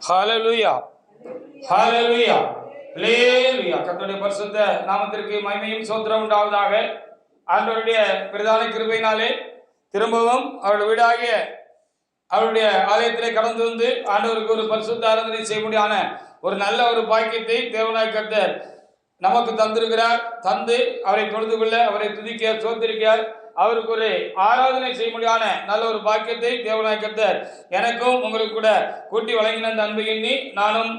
ஹல்லேலூயா, ஹல்லேலூயா, ஹல்லேலூயா. கர்த்தருடைய பரிசுத்த நாமத்திற்கு மகிமையும் ஸ்தோத்திரம் உண்டாவதாக. ஆண்டவருடைய பிரதான கிருபையினாலே திரும்பவும் அவருடைய வீடாகிய அவருடைய ஆலயத்திலே கடந்து வந்து ஆண்டவருக்கு ஒரு பரிசுத்த ஆராதனை செய்ய முடியான ஒரு நல்ல ஒரு பாக்கியத்தை தேவனாய் கர்த்தர் நமக்கு தந்திருக்கிறார். தந்து அவரை தொழுது கொள்ள, அவரை துதிக்க, சோத்திரிக்க, அவருக்கு ஒரு ஆராதனை செய்ய முடியான நல்ல ஒரு பாக்கியத்தை தேவனாய் கர்த்தர் எனக்கும் உங்களுக்கு கூட கூட்டி வழங்கின அந்த அன்பை எண்ணி நானும்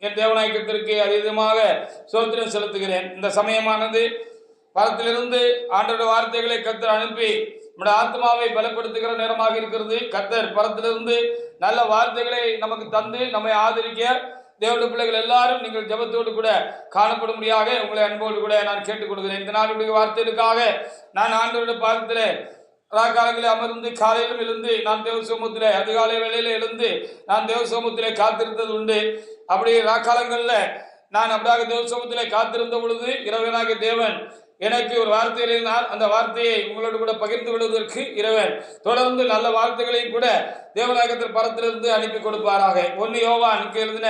என் தேவனாய் கர்த்தருக்கு அதிகமாக சோத்திரம் செலுத்துகிறேன். இந்த சமயமானது பரத்திலிருந்து ஆண்டோட வார்த்தைகளை கர்த்தர் அனுப்பி நம்முடைய ஆத்மாவை பலப்படுத்துகிற நேரமாக இருக்கிறது. கர்த்தர் பரத்திலிருந்து நல்ல வார்த்தைகளை நமக்கு தந்து நம்மை ஆதரிக்க தேவனுடைய பிள்ளைகள் எல்லாரும் நீங்கள் ஜெபத்தோடு கூட காணப்படும்படியாக உங்களை அன்போடு கூட நான் கேட்டுக் கொடுக்கிறேன். இந்த நாளுடைய வார்த்தைகளுக்காக நான் ஆண்டவருடைய பாதத்திலே ராக்காலங்களில் அமர்ந்து காலையிலும் எழுந்து நான் தேவ சமூகத்திலே அதிகாலை வேளையில எழுந்து நான் தேவ சமூகத்திலே காத்திருந்தது உண்டு. அப்படி ராக்காலங்களில் நான் அப்படியாக தேவ சமூகத்திலே காத்திருந்த பொழுது இறைவனாகிய தேவன் எனக்கு ஒரு வார்த்தை எழுதினார். அந்த வார்த்தையை உங்களோடு கூட பகிர்ந்து கொள்வதற்கு இறைவன் தொடர்ந்து நல்ல வார்த்தைகளையும் கூட தேவநாயகத்தில் பரத்திலிருந்து அனுப்பி கொடுப்பாராக. 1 யோவானுக்கு எழுதின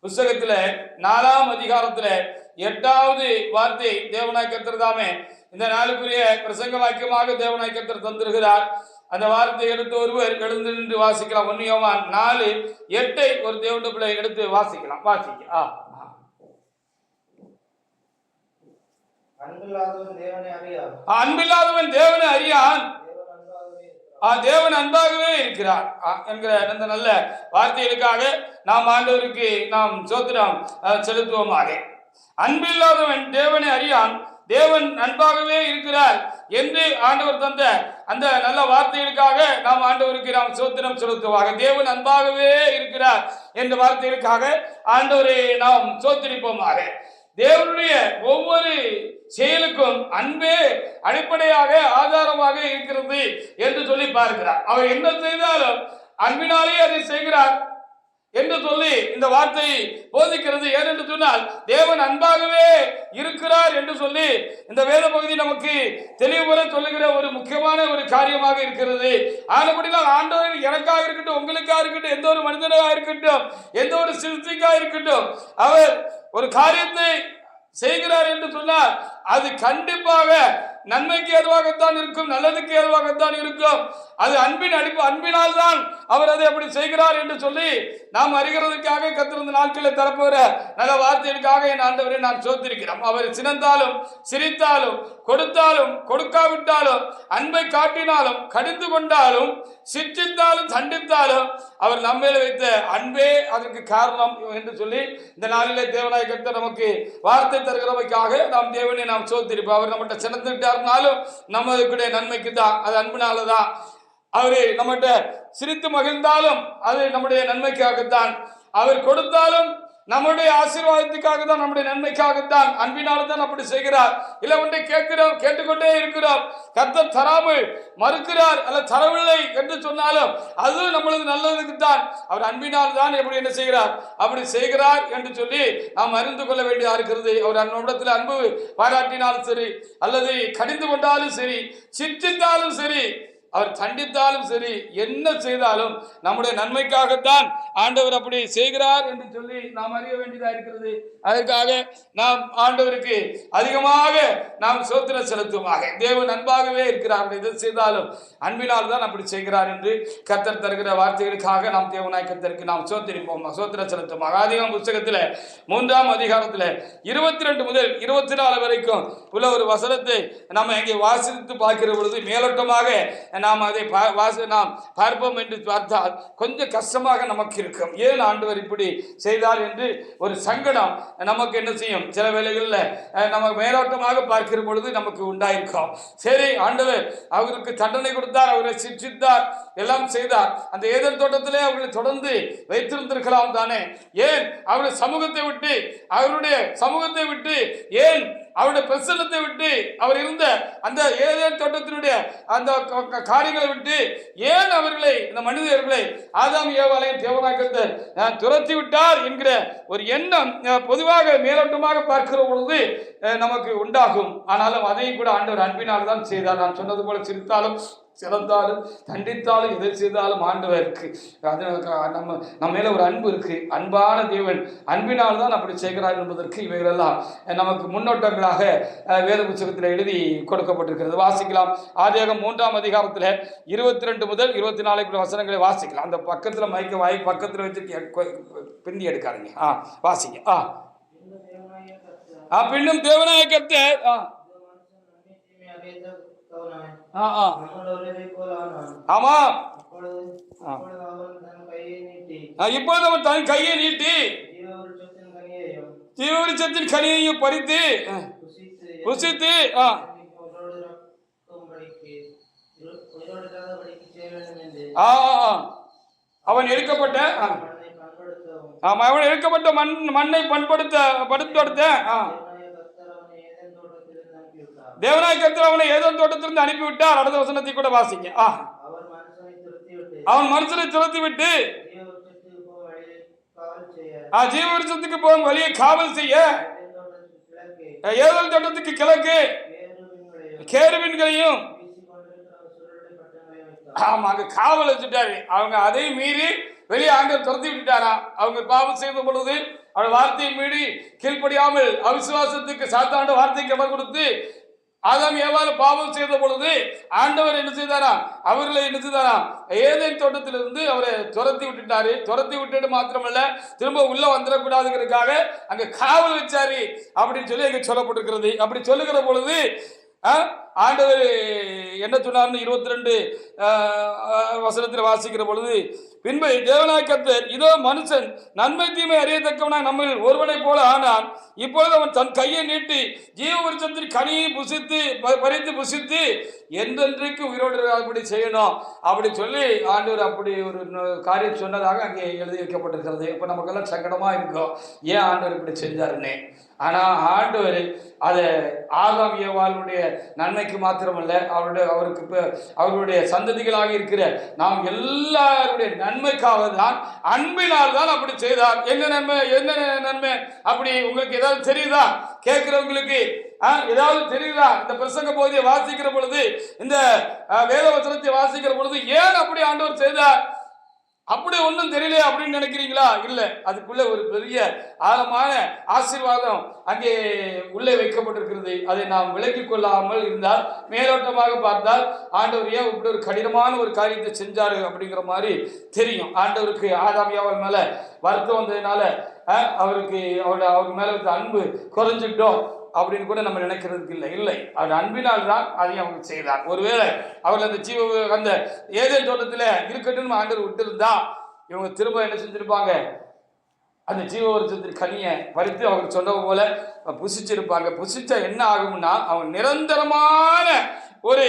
புஸ்தகத்துல 4ஆம் அதிகாரத்துல 8வது வார்த்தை தேவனாய் கர்த்தர் தாமே இந்த நாளுக்குரிய பிரசங்க வாக்கியமாக தேவனாய் கர்த்தர் தந்திருக்கிறார். அந்த வார்த்தையை எடுத்து ஒருவர் எழுந்து நின்று வாசிக்கலாம். 1 யோவான் 4:8 ஒரு தேவனுடைய பிள்ளை எடுத்து வாசிக்கலாம். வாசிக்க. அன்பில்லாதவன் தேவனை அறியான், தேவன் அன்பாகவே இருக்கிறார் என்கிற அந்த நல்ல வார்த்தைகளுக்காக நாம் ஆண்டவருக்கு நாம் சோத்திரம் செலுத்துவோமாக. அன்பில்லாதவன் தேவனை அறியான், தேவன் அன்பாகவே இருக்கிறார் என்று ஆண்டவர் தந்த அந்த நல்ல வார்த்தைகளுக்காக நாம் ஆண்டவருக்கு நாம் சோத்திரம் செலுத்துவாங்க. தேவன் அன்பாகவே இருக்கிறார் என்ற வார்த்தைகளுக்காக ஆண்டவரை நாம் சோத்திரிப்போமாக. தேவனுடைய ஒவ்வொரு செயலுக்கும் அன்பே அடிப்படையாக ஆதாரமாக இருக்கிறது என்று சொல்லி பார்க்கிறார். அவர் என்ன செய்தாலும் அன்பினாலே அதை செய்கிறார் என்று சொல்லி இந்த வார்த்தையை போதிக்கிறது. ஏனென்று சொன்னால் தேவன் அன்பாகவே இருக்கிறார் என்று சொல்லி இந்த வேத பகுதி நமக்கு தெளிவுபட சொல்லுகிற ஒரு முக்கியமான ஒரு காரியமாக இருக்கிறது. ஆனபடினால் ஆண்டவர் எனக்காக இருக்கட்டும், உங்களுக்காக இருக்கட்டும், எந்த ஒரு மனிதனாக இருக்கட்டும், எந்த ஒரு சிருஷ்டிக்காக இருக்கட்டும், அவர் ஒரு காரியத்தை செய்கிறார் என்று சொன்னால் அது கண்டிப்பாக நன்மைக்கு ஏதுவாகத்தான் இருக்கும், நல்லதுக்கு ஏதுவாகத்தான் இருக்கும். அது அன்பினால் தான் அவர் அதை அப்படி செய்கிறார் என்று சொல்லி நாம் அறிகிறதுக்காக கத்திருந்த நாட்களில் தரப்போகிற நல்ல வார்த்தைகளுக்காக என் ஆண்டவரை நான் சோத்திருக்கிறோம். அவர் சினந்தாலும் சிரித்தாலும் கொடுத்தாலும் கொடுக்காவிட்டாலும் அன்பை காட்டினாலும் கடிந்து கொண்டாலும் சிற்றித்தாலும் தண்டித்தாலும் அவர் நம்மேல வைத்த அன்பே அதற்கு காரணம் என்று சொல்லி இந்த நாளிலே தேவனாய் கர்த்தர் நமக்கு வார்த்தை தருகிறவைக்காக நாம் தேவனை நாம் சோத்திருப்போம். அவர் நம்மகிட்ட சினந்துட்டாருனாலும் நம்மளுடைய நன்மைக்கு தான், அது அன்பினால தான். அவரு நம்மகிட்ட சிரித்து மகிழ்ந்தாலும் அது நம்முடைய நன்மைக்காகத்தான். அவர் கொடுத்தாலும் நம்முடைய ஆசீர்வாதத்துக்காக தான், நம்முடைய நன்மைக்காகத்தான், அன்பினால தான் அப்படி செய்கிறார். இல்லை ஒன்றை கேட்கிறோம், கேட்டுக்கொண்டே இருக்கிறோம், கர்த்தர் தராமல் மறுக்கிறார் அல்ல தரவில்லை என்று சொன்னாலும் அது நம்மளது நல்லதுக்கு தான். அவர் அன்பினால் தான் எப்படி என்ன செய்கிறார், அப்படி செய்கிறார் என்று சொல்லி நாம் அறிந்து கொள்ள வேண்டியதா இருக்கிறது. அவர் நம்மிடத்தில் அன்பு பாராட்டினாலும் சரி, அல்லது கடிந்து கொண்டாலும் சரி, சிற்றித்தாலும் சரி, அவர் தண்டித்தாலும் சரி, என்ன செய்தாலும் நம்முடைய நன்மைக்காகத்தான் ஆண்டவர் அப்படி செய்கிறார் என்று சொல்லி நாம் அறிய வேண்டியதா இருக்கிறது. அதற்காக நாம் ஆண்டவருக்கு அதிகமாக நாம் சோத்திரம் செலுத்துமாக. தேவன் அன்பாகவே இருக்கிறார், எது செய்தாலும் அன்பினால் தான் அப்படி செய்கிறார் என்று கர்த்தர் தருகிற வார்த்தைகளுக்காக நாம் தேவனாய் கர்த்தருக்கு நாம் சோத்திரிப்போம், சோத்திரம் செலுத்துமாக. ஆதியாகமம் புத்தகத்தில் 3ஆம் அதிகாரத்தில் 22 முதல் 24 வரைக்கும் உள்ள ஒரு வசனத்தை நாம் இங்கே வாசித்து பார்க்கிற பொழுது மேலோட்டமாக நாம் அதை நாம் பார்ப்போம் என்று பார்த்தால் கொஞ்சம் கஷ்டமாக நமக்கு இருக்கும். ஏன் ஆண்டவர் இப்படி செய்தார் என்று ஒரு சங்கடம் நமக்கு என்ன செய்யும், சில வேளைகளில் நமக்கு மேலோட்டமாக பார்க்கிற பொழுது நமக்கு உண்டாயிருக்கும். சரி, ஆண்டவர் அவருக்கு தண்டனை கொடுத்தார், அவரை சிக்ஷித்தார், எல்லாம் செய்தார். அந்த ஏதேன் தோட்டத்திலே அவர்களை தொடர்ந்து வைத்திருந்திருக்கலாம் தானே. ஏன் அவருடைய சமூகத்தை விட்டு ஏன் அவருடைய பிரசன்னத்தை விட்டு அவர் இருந்த அந்த ஏதேன் தோட்டத்தினுடைய அந்த காரியங்களை விட்டு ஏன் அவர்களை, இந்த மனிதர்களை ஆதாம் ஏவாளையும் தேவனாய் கர்த்தர் துரத்தி விட்டார் என்கிற ஒரு எண்ணம் பொதுவாக மேலோட்டமாக பார்க்கிற பொழுது நமக்கு உண்டாகும். ஆனாலும் அதையும் கூட ஆண்டவர் அன்பினால் தான் செய்தார். நான் சொன்னது போல சிரித்தாலும் சிறந்தாலும் தண்டித்தாலும் எதை செய்தாலும் ஆண்டவருக்கு அது நம்ம மேல ஒரு அன்பு இருக்கு. அன்பான தேவன் அன்பினால் தான் அப்படி செய்கிறார் என்பதற்கு இவைகளெல்லாம் நமக்கு முன்னோட்டங்களாக வேத புத்தகத்தில் எழுதி கொடுக்கப்பட்டிருக்கிறது. வாசிக்கலாம். ஆதியாகமம் 3ஆம் அதிகாரத்தில் 22 முதல் 24 வசனங்களை வாசிக்கலாம். அந்த பக்கத்தில் மைக்க பக்கத்தில் வச்சு பிந்தி எடுக்காருங்க. வாசிங்க. பின்னும் தேவனாய கர்த்தர் ஆமா இப்பொழுது அவன் தன் கையை நீட்டி ஜீவவிருட்சத்தின் கனியையும் பறித்து புசித்து அவன் எடுக்கப்பட்ட மண்ணை பண்படுத்த தேவனாய கர்த்தர் அவனை ஏதேன் தோட்டத்திலிருந்து அனுப்பிவிட்டார். அடுத்த வசனத்தை கூட வாசிங்க. அவன் மனுஷனை துரத்தி விட்டு ஜீவவிருட்சத்துக்கு போகும் வழியை காவல் செய்ய ஏதேன் தோட்டத்துக்கு கிழக்கு கேருபீன்களையும் அங்க காவல் வச்சுட்டாரு. அவங்க அதை மீறி வெளியே ஆண்டவர் துரத்தி விட்டுட்டாரா. அவங்க பாவம் செய்த பொழுது அவருடைய வார்த்தையை மீறி கீழ்ப்படியாமல் அவிசுவாசத்துக்கு சாத்தாண்ட வார்த்தைக்கு இடம் கொடுத்து ஆதாம் ஏவாள் பாவம் செய்த பொழுது ஆண்டவர் என்ன செய்தாராம், அவர்களை என்ன செய்தாராம், ஏதேன் தோட்டத்திலிருந்து அவரை துரத்தி விட்டுட்டாரு. துரத்தி விட்டுட்டு மாத்திரமல்ல, திரும்ப உள்ள வந்துடக்கூடாதுங்கிறதுக்காக அங்க காவல் வச்சாரு அப்படின்னு சொல்லி அங்க சொல்லப்பட்டிருக்கிறது. அப்படி சொல்லுகிற பொழுது ஆண்டவர் என்ன சொன்னார்னு 22 வசனத்தில் வாசிக்கிற பொழுது, பின்பு தேவனாய கர்த்தர் இதோ மனுஷன் நன்மை தீமை அறியத்தக்கவனாக நம்ம ஒருவனை போல ஆனான். இப்பொழுது அவன் தன் கையை நீட்டி ஜீவவிருட்சத்தின் கனியை பறித்து புசித்து என்றென்றைக்கு உயிரோடு அப்படி செய்யணும் அப்படி சொல்லி ஆண்டவர் அப்படி ஒரு காரியம் சொன்னதாக அங்கே எழுதி வைக்கப்பட்டிருக்கிறது. இப்போ நமக்கெல்லாம் சங்கடமா இருக்கும், ஏன் ஆண்டவர் இப்படி செஞ்சாருன்னு. ஆனால் ஆண்டவர் அதை ஆதாம் ஏவாளுடைய நன்மைக்கு மாத்திரமல்ல, அவருடைய சந்ததிகளாக இருக்கிற நாம் எல்லாருடைய நன்மைக்காக தான், அன்பினால் தான் அப்படி செய்தார். என்ன நன்மை அப்படி உங்களுக்கு ஏதாவது தெரியுதா? கேட்கிறவங்களுக்கு ஏதாவது தெரியுதா? இந்த பிரசங்க பகுதியை வாசிக்கிற பொழுது, இந்த வேத வசனத்தை வாசிக்கிற பொழுது ஏன் அப்படி ஆண்டவர் செய்தார், அப்படி ஒன்றும் தெரியல அப்படின்னு நினைக்கிறீங்களா? இல்லை, அதுக்குள்ள ஒரு பெரிய ஆழமான ஆசீர்வாதம் அங்கே உள்ளே வைக்கப்பட்டிருக்கிறது. அதை நாம் விலக்கிக் கொள்ளாமல் இருந்தால், மேலோட்டமாக பார்த்தால் ஆண்டவர் ஏன் இப்படி ஒரு கடினமான ஒரு காரியத்தை செஞ்சாரு அப்படிங்கிற மாதிரி தெரியும். ஆண்டவருக்கு ஆதாம் ஏவாள் மேல வருத்தம் வந்ததுனால அவருக்கு அவர் மேல இருந்த அன்பு குறைஞ்சிட்டோம் அப்படின்னு கூட நம்ம நினைக்கிறதுக்கு இல்லை. அவர் அன்பினால் தான் அதையும் அவங்க செய்தார். ஒருவேளை அவர்கள் அந்த ஏதேன் தோட்டத்தில் இருக்கட்டும் ஆண்டவர் விட்டிருந்தா, இவங்க திரும்ப என்ன செஞ்சிருப்பாங்க, அந்த ஜீவவிருட்சத்தின் கனியை பறித்து அவர் சொன்னது போல புசிச்சிருப்பாங்க. புசிச்சா என்ன ஆகும்னா, அவங்க நிரந்தரமான ஒரு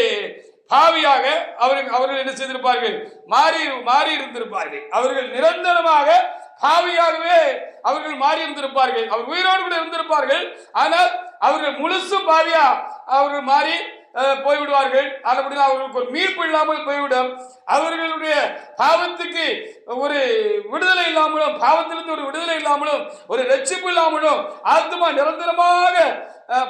பாவியாக அவர்கள் என்ன செய்திருப்பார்கள், மாறி இருந்திருப்பார்கள். அவர்கள் நிரந்தரமாக பாவியாகவே அவர்கள் மாறி இருந்திருப்பார்கள். அவர் உயிரோடு கூட இருந்திருப்பார்கள், ஆனால் அவர்கள் முழுசும் பாவியா அவர்கள் மாறி போய்விடுவார்கள். அதுபடினா அவர்களுக்கு ஒரு மீட்பு இல்லாமல் போய்விடும். அவர்களுடைய பாவத்துக்கு ஒரு விடுதலை இல்லாமலும், பாவத்திலிருந்து ஒரு விடுதலை இல்லாமலும், ஒரு ரட்சிப்பு இல்லாமலும், ஆத்மா நிரந்தரமாக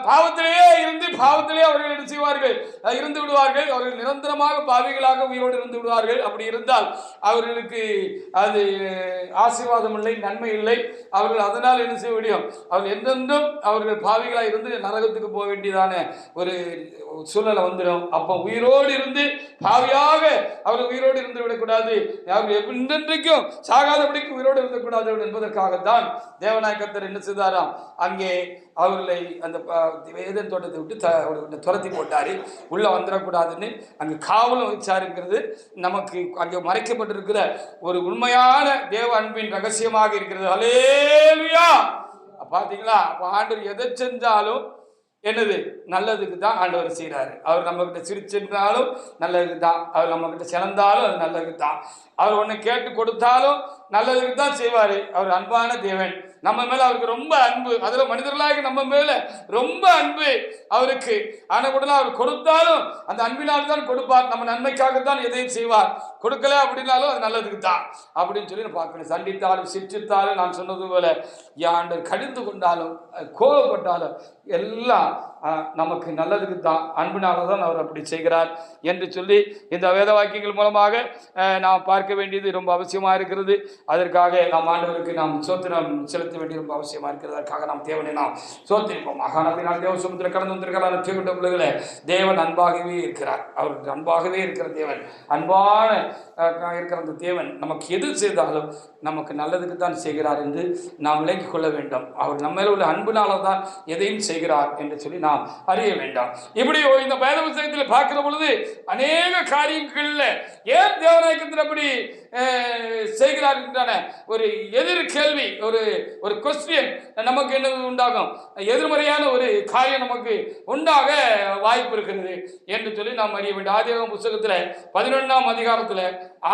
பாவத்திலேயே இருந்து பாவத்திலேயே அவர்கள் என்ன செய்வார்கள், இருந்து விடுவார்கள். அவர்கள் நிரந்தரமாக பாவிகளாக உயிரோடு இருந்து விடுவார்கள். அப்படி இருந்தால் அவர்களுக்கு அது ஆசீர்வாதம் இல்லை, நன்மை இல்லை. அவர்கள் அதனால் என்ன செய்ய முடியும், அவர்கள் எந்தெந்தும் அவர்கள் பாவிகளாக இருந்து நரகத்துக்கு போக வேண்டியதான ஒரு சூழ்நிலை வந்துடும். அப்போ உயிரோடு இருந்து பாவியாக அவர்கள் உயிரோடு இருந்து விடக்கூடாது, அவர்கள் என்றென்றைக்கும் சாகாதபடிக்கு உயிரோடு இருந்தக்கூடாது என்பதற்காகத்தான் தேவனாய கர்த்தர் என்ன செய்தாராம், அங்கே அவர்களை அந்த ஏதேன் தோட்டத்தை விட்டு துரத்தி போட்டாரு. உள்ள வந்துடக்கூடாதுன்னு அங்கே காவலும் வச்சாருங்கிறது நமக்கு அங்கே மறைக்கப்பட்டிருக்கிற ஒரு உண்மையான தேவ அன்பின் ரகசியமாக இருக்கிறது. ஹல்லேலூயா! பார்த்தீங்களா? அப்போ ஆண்டவர் எதை செஞ்சாலும் என்னது நல்லதுக்கு தான் ஆண்டவர் செய்கிறாரு. அவர் நம்ம கிட்ட சிரிச்சிருந்தாலும் நல்லதுக்கு தான், அவர் நம்ம கிட்ட சிறந்தாலும் அது நல்லதுக்கு தான், அவர் ஒன்று கேட்டு கொடுத்தாலும் நல்லதுக்கு தான் செய்வார். அவர் அன்பான தேவன். நம்ம மேல அவருக்கு ரொம்ப அன்பு, அதுல மனிதர்களாக நம்ம மேல ரொம்ப அன்பு அவருக்கு. ஆனால் கூட அவர் கொடுத்தாலும் அந்த அன்பினால் தான் கொடுப்பார், நம்ம நன்மைக்காகத்தான் எதையும் செய்வார். கொடுக்கல அப்படின்னாலும் அது நல்லதுக்கு தான் அப்படின்னு சொல்லி பார்க்கணும். சண்டித்தாலும் சிற்றித்தாலும் நான் சொன்னது போல ஆண்டவர் கடிந்து கொண்டாலும் கோபப்பட்டாலும் எல்லாம் நமக்கு நல்லதுக்கு தான், அன்பினால தான் அவர் அப்படி செய்கிறார் என்று சொல்லி இந்த வேத வாக்கியங்கள் மூலமாக நாம் பார்க்க வேண்டியது ரொம்ப அவசியமாக இருக்கிறது. அதற்காக நாம் ஆண்டவருக்கு நாம் சோத்திரம் செலுத்த வேண்டியது ரொம்ப அவசியமாக இருக்கிறது. அதற்காக நாம் தேவனை நாம் சோத்திரிப்போம். மகாநபினால் தேவ சமுத்திர கடந்து வந்திருக்கிறார். தீவிட்ட பிள்ளைகளை தேவன் அன்பாகவே இருக்கிறார். அவர் அன்பாகவே இருக்கிற தேவன், அன்பான இருக்கிற அந்த தேவன் நமக்கு எது செய்தாலும் நமக்கு நல்லதுக்கு தான் செய்கிறார் என்று நாம் விளங்கிக் கொள்ள வேண்டும். அவர் நம்ம உள்ள அன்பினால தான் எதையும் செய்கிறார் என்று சொல்லி நாம் அறிய வேண்டாம். இப்படி இந்த வேத புத்தகத்தில் பார்க்கிற பொழுது அநேக காரியங்கள்ல ஏன் தேவநாயகத்தில் அப்படி செய்கிறார் என்றான ஒரு எதிர் கேள்வி, ஒரு கொஸ்டின் நமக்கு என்ன உண்டாகும், எதிர்மறையான ஒரு காரியம் நமக்கு உண்டாக வாய்ப்பு இருக்கிறது என்று சொல்லி நாம் அறிய வேண்டும். ஆதியாகம புத்தகத்தில் 11ஆம் அதிகாரத்தில்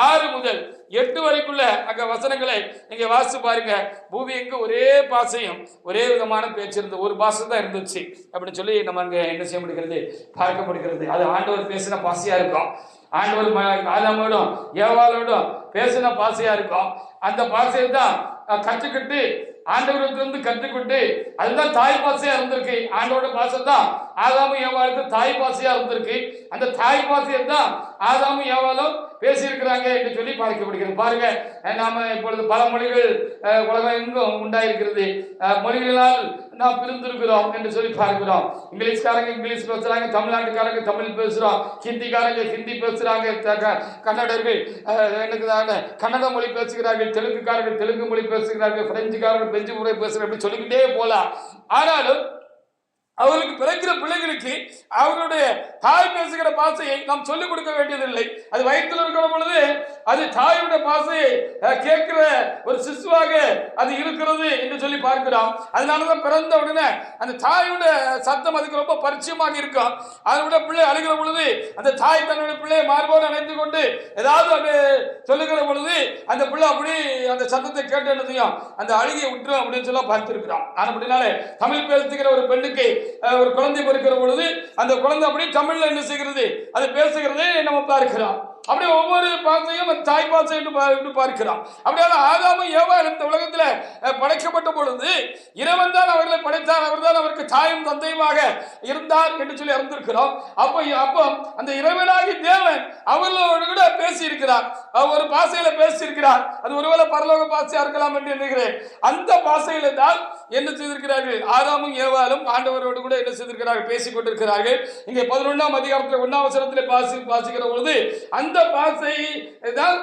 6 முதல் 8 வரைக்குள்ள அங்க வசனங்களை நீங்க வாசிச்சு பாருங்க. பூமி எங்க ஒரே பாசையும் ஒரே விதமான பேச்சு இருந்தது, ஒரு பாசை தான் இருந்துச்சு அப்படின்னு சொல்லி நம்ம அங்க என்ன செய்ய முடிகிறது, பார்க்க முடிகிறது. அது ஆண்டவர் பேசின பாசையா இருக்கும். ஆண்டவர் ஆதாமோடும் ஏவாளோடும் பேசின பாசையா இருக்கும். அந்த பாசையை தான் கற்றுக்கிட்டு ஆண்டவரிடத்திலிருந்து கற்றுக்கிட்டு அதுதான் தாய் பாசையா இருந்திருக்கு. ஆண்டவரோட பாசை தான் ஆதாமும் ஏவாளுக்கு தாய் பாசையா இருந்திருக்கு. அந்த தாய் பாசையை தான் ஆதாமும் ஏவாளும் பேசியிருக்கிறாங்க என்று சொல்லி பார்க்கப்படுகிறது. பாருங்க, நாம இப்பொழுது பல மொழிகள் உலகம் எங்கும் உண்டாயிருக்கிறது. மொழிகளால் நாம் பிரிந்திருக்கிறோம் என்று சொல்லி பார்க்கிறோம். இங்கிலீஷ்காரங்க இங்கிலீஷ் பேசுறாங்க, தமிழ்நாட்டுக்காரங்க தமிழ் பேசுறோம், ஹிந்திக்காரங்க ஹிந்தி பேசுறாங்க, கன்னடர்கள் கன்னட மொழி பேசுகிறார்கள், தெலுங்குக்காரர்கள் தெலுங்கு மொழி பேசுகிறார்கள், பிரெஞ்சுக்காரர்கள் பிரெஞ்சு மொழி பேசுகிறார்கள், அப்படி சொல்லிக்கிட்டே போலாம். ஆனாலும் அவர்களுக்கு பிறக்கிற பிள்ளைகளுக்கு அவருடைய தாய் பேசுகிற பாசையை நாம் சொல்லிக் கொடுக்க வேண்டியதில்லை. அது வயிற்றில் இருக்கிற பொழுது அது தாயுடைய பாசையை கேட்கிற ஒரு சிசுவாக அது இருக்கிறது என்று சொல்லி பார்க்கிறோம். அதனாலதான் பிறந்த உடனே அந்த தாயுடைய சத்தம் அதுக்கு ரொம்ப பரிச்சயமாக இருக்கும். அதனுடைய பிள்ளை அழுகிற பொழுது அந்த தாய் தன்னுடைய பிள்ளையை மார்போடு அணைந்து கொண்டு ஏதாவது அப்படி சொல்லுகிற பொழுது அந்த பிள்ளை அப்படி அந்த சத்தத்தை கேட்டு என்னதையும் அந்த அழுகியை விட்டுரும் அப்படின்னு சொல்ல பார்த்திருக்கிறோம். ஆனால் அப்படினாலே தமிழ் பேசுகிற ஒரு பெண்ணுக்கு ஒரு குழந்தை பிறக்கிற பொழுது அந்த குழந்தை அப்படி தமிழ்ல என்ன செய்கிறது, அது பேசுகிறதே நம்ம பார்க்கிறோம். அப்படி ஒவ்வொரு பாசையும் தாய் பாசை என்று பார்க்கிறோம். அப்படியான ஆதாமும் ஏவாளும் இந்த உலகத்தில் படைக்கப்பட்ட பொழுது இறைவன் தான் அவர்களை படைத்தார், அவர் தான் அவருக்கு தாயும் தந்தையுமாக இருந்தார் என்று சொல்லி அறிந்திருக்கிறோம். அப்போ அந்த இறைவனாகி தேவன் அவர்களோடு கூட பேசி இருக்கிறார், ஒரு பாசையில பேசி இருக்கிறார். அது ஒருவேளை பரலோக பாசையா இருக்கலாம் என்று எண்ணுகிறேன். அந்த பாசையில தான் என்ன செய்திருக்கிறார்கள், ஆதாமும் ஏவாளும் ஆண்டவரோடு கூட என்ன செய்திருக்கிறார்கள், பேசிக் கொண்டிருக்கிறார்கள். இங்கே 11ஆம் அதிகாரத்தில் 1ஆம் வசனத்தில் வாசிக்கிற பொழுது அந்த பாசை தான்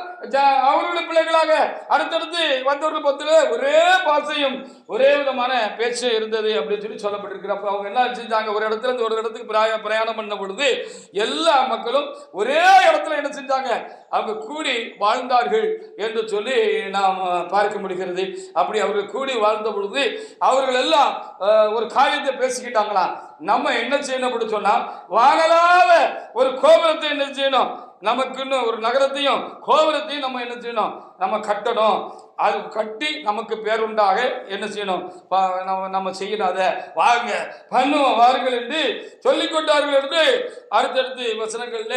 அவர்களுடைய பிள்ளைகளாக அடுத்தடுத்து வந்தவர்கள் பத்தில ஒரே பாசையும் ஒரே விதமான பேச்சு இருந்தது அப்படின்னு சொல்லி சொல்லப்பட்டிருக்கிற. அப்ப அவங்க என்ன செஞ்சாங்க, ஒரு இடத்துல இருந்து ஒரு இடத்துக்கு பிரயாணம் பண்ண பொழுது எல்லா மக்களும் ஒரே இடத்துல என்ன செஞ்சாங்க, அவங்க கூடி வாழ்ந்தார்கள் என்று சொல்லி நாம் பார்க்க முடிகிறது. அப்படி அவர்கள் கூடி வாழ்ந்த பொழுது அவர்கள் எல்லாம் ஒரு காரியத்தை பேசிக்கிட்டாங்களாம். நம்ம என்ன செய்யணும் அப்படின்னு சொன்னா, வானலாத ஒரு கோபுரத்தை என்ன செய்யணும், நமக்குன்னு ஒரு நகரத்தையும் கோபுரத்தையும் நம்ம என்ன செய்யணும், நம்ம கட்டணும். அது கட்டி நமக்கு பேருண்டாக என்ன செய்யணும், நம்ம செய்யணும். அதை வாங்க பண்ணுவோம் வாருங்கள் என்று சொல்லிக்கொண்டார்கள் என்று அடுத்தடுத்து வசனங்கள்ல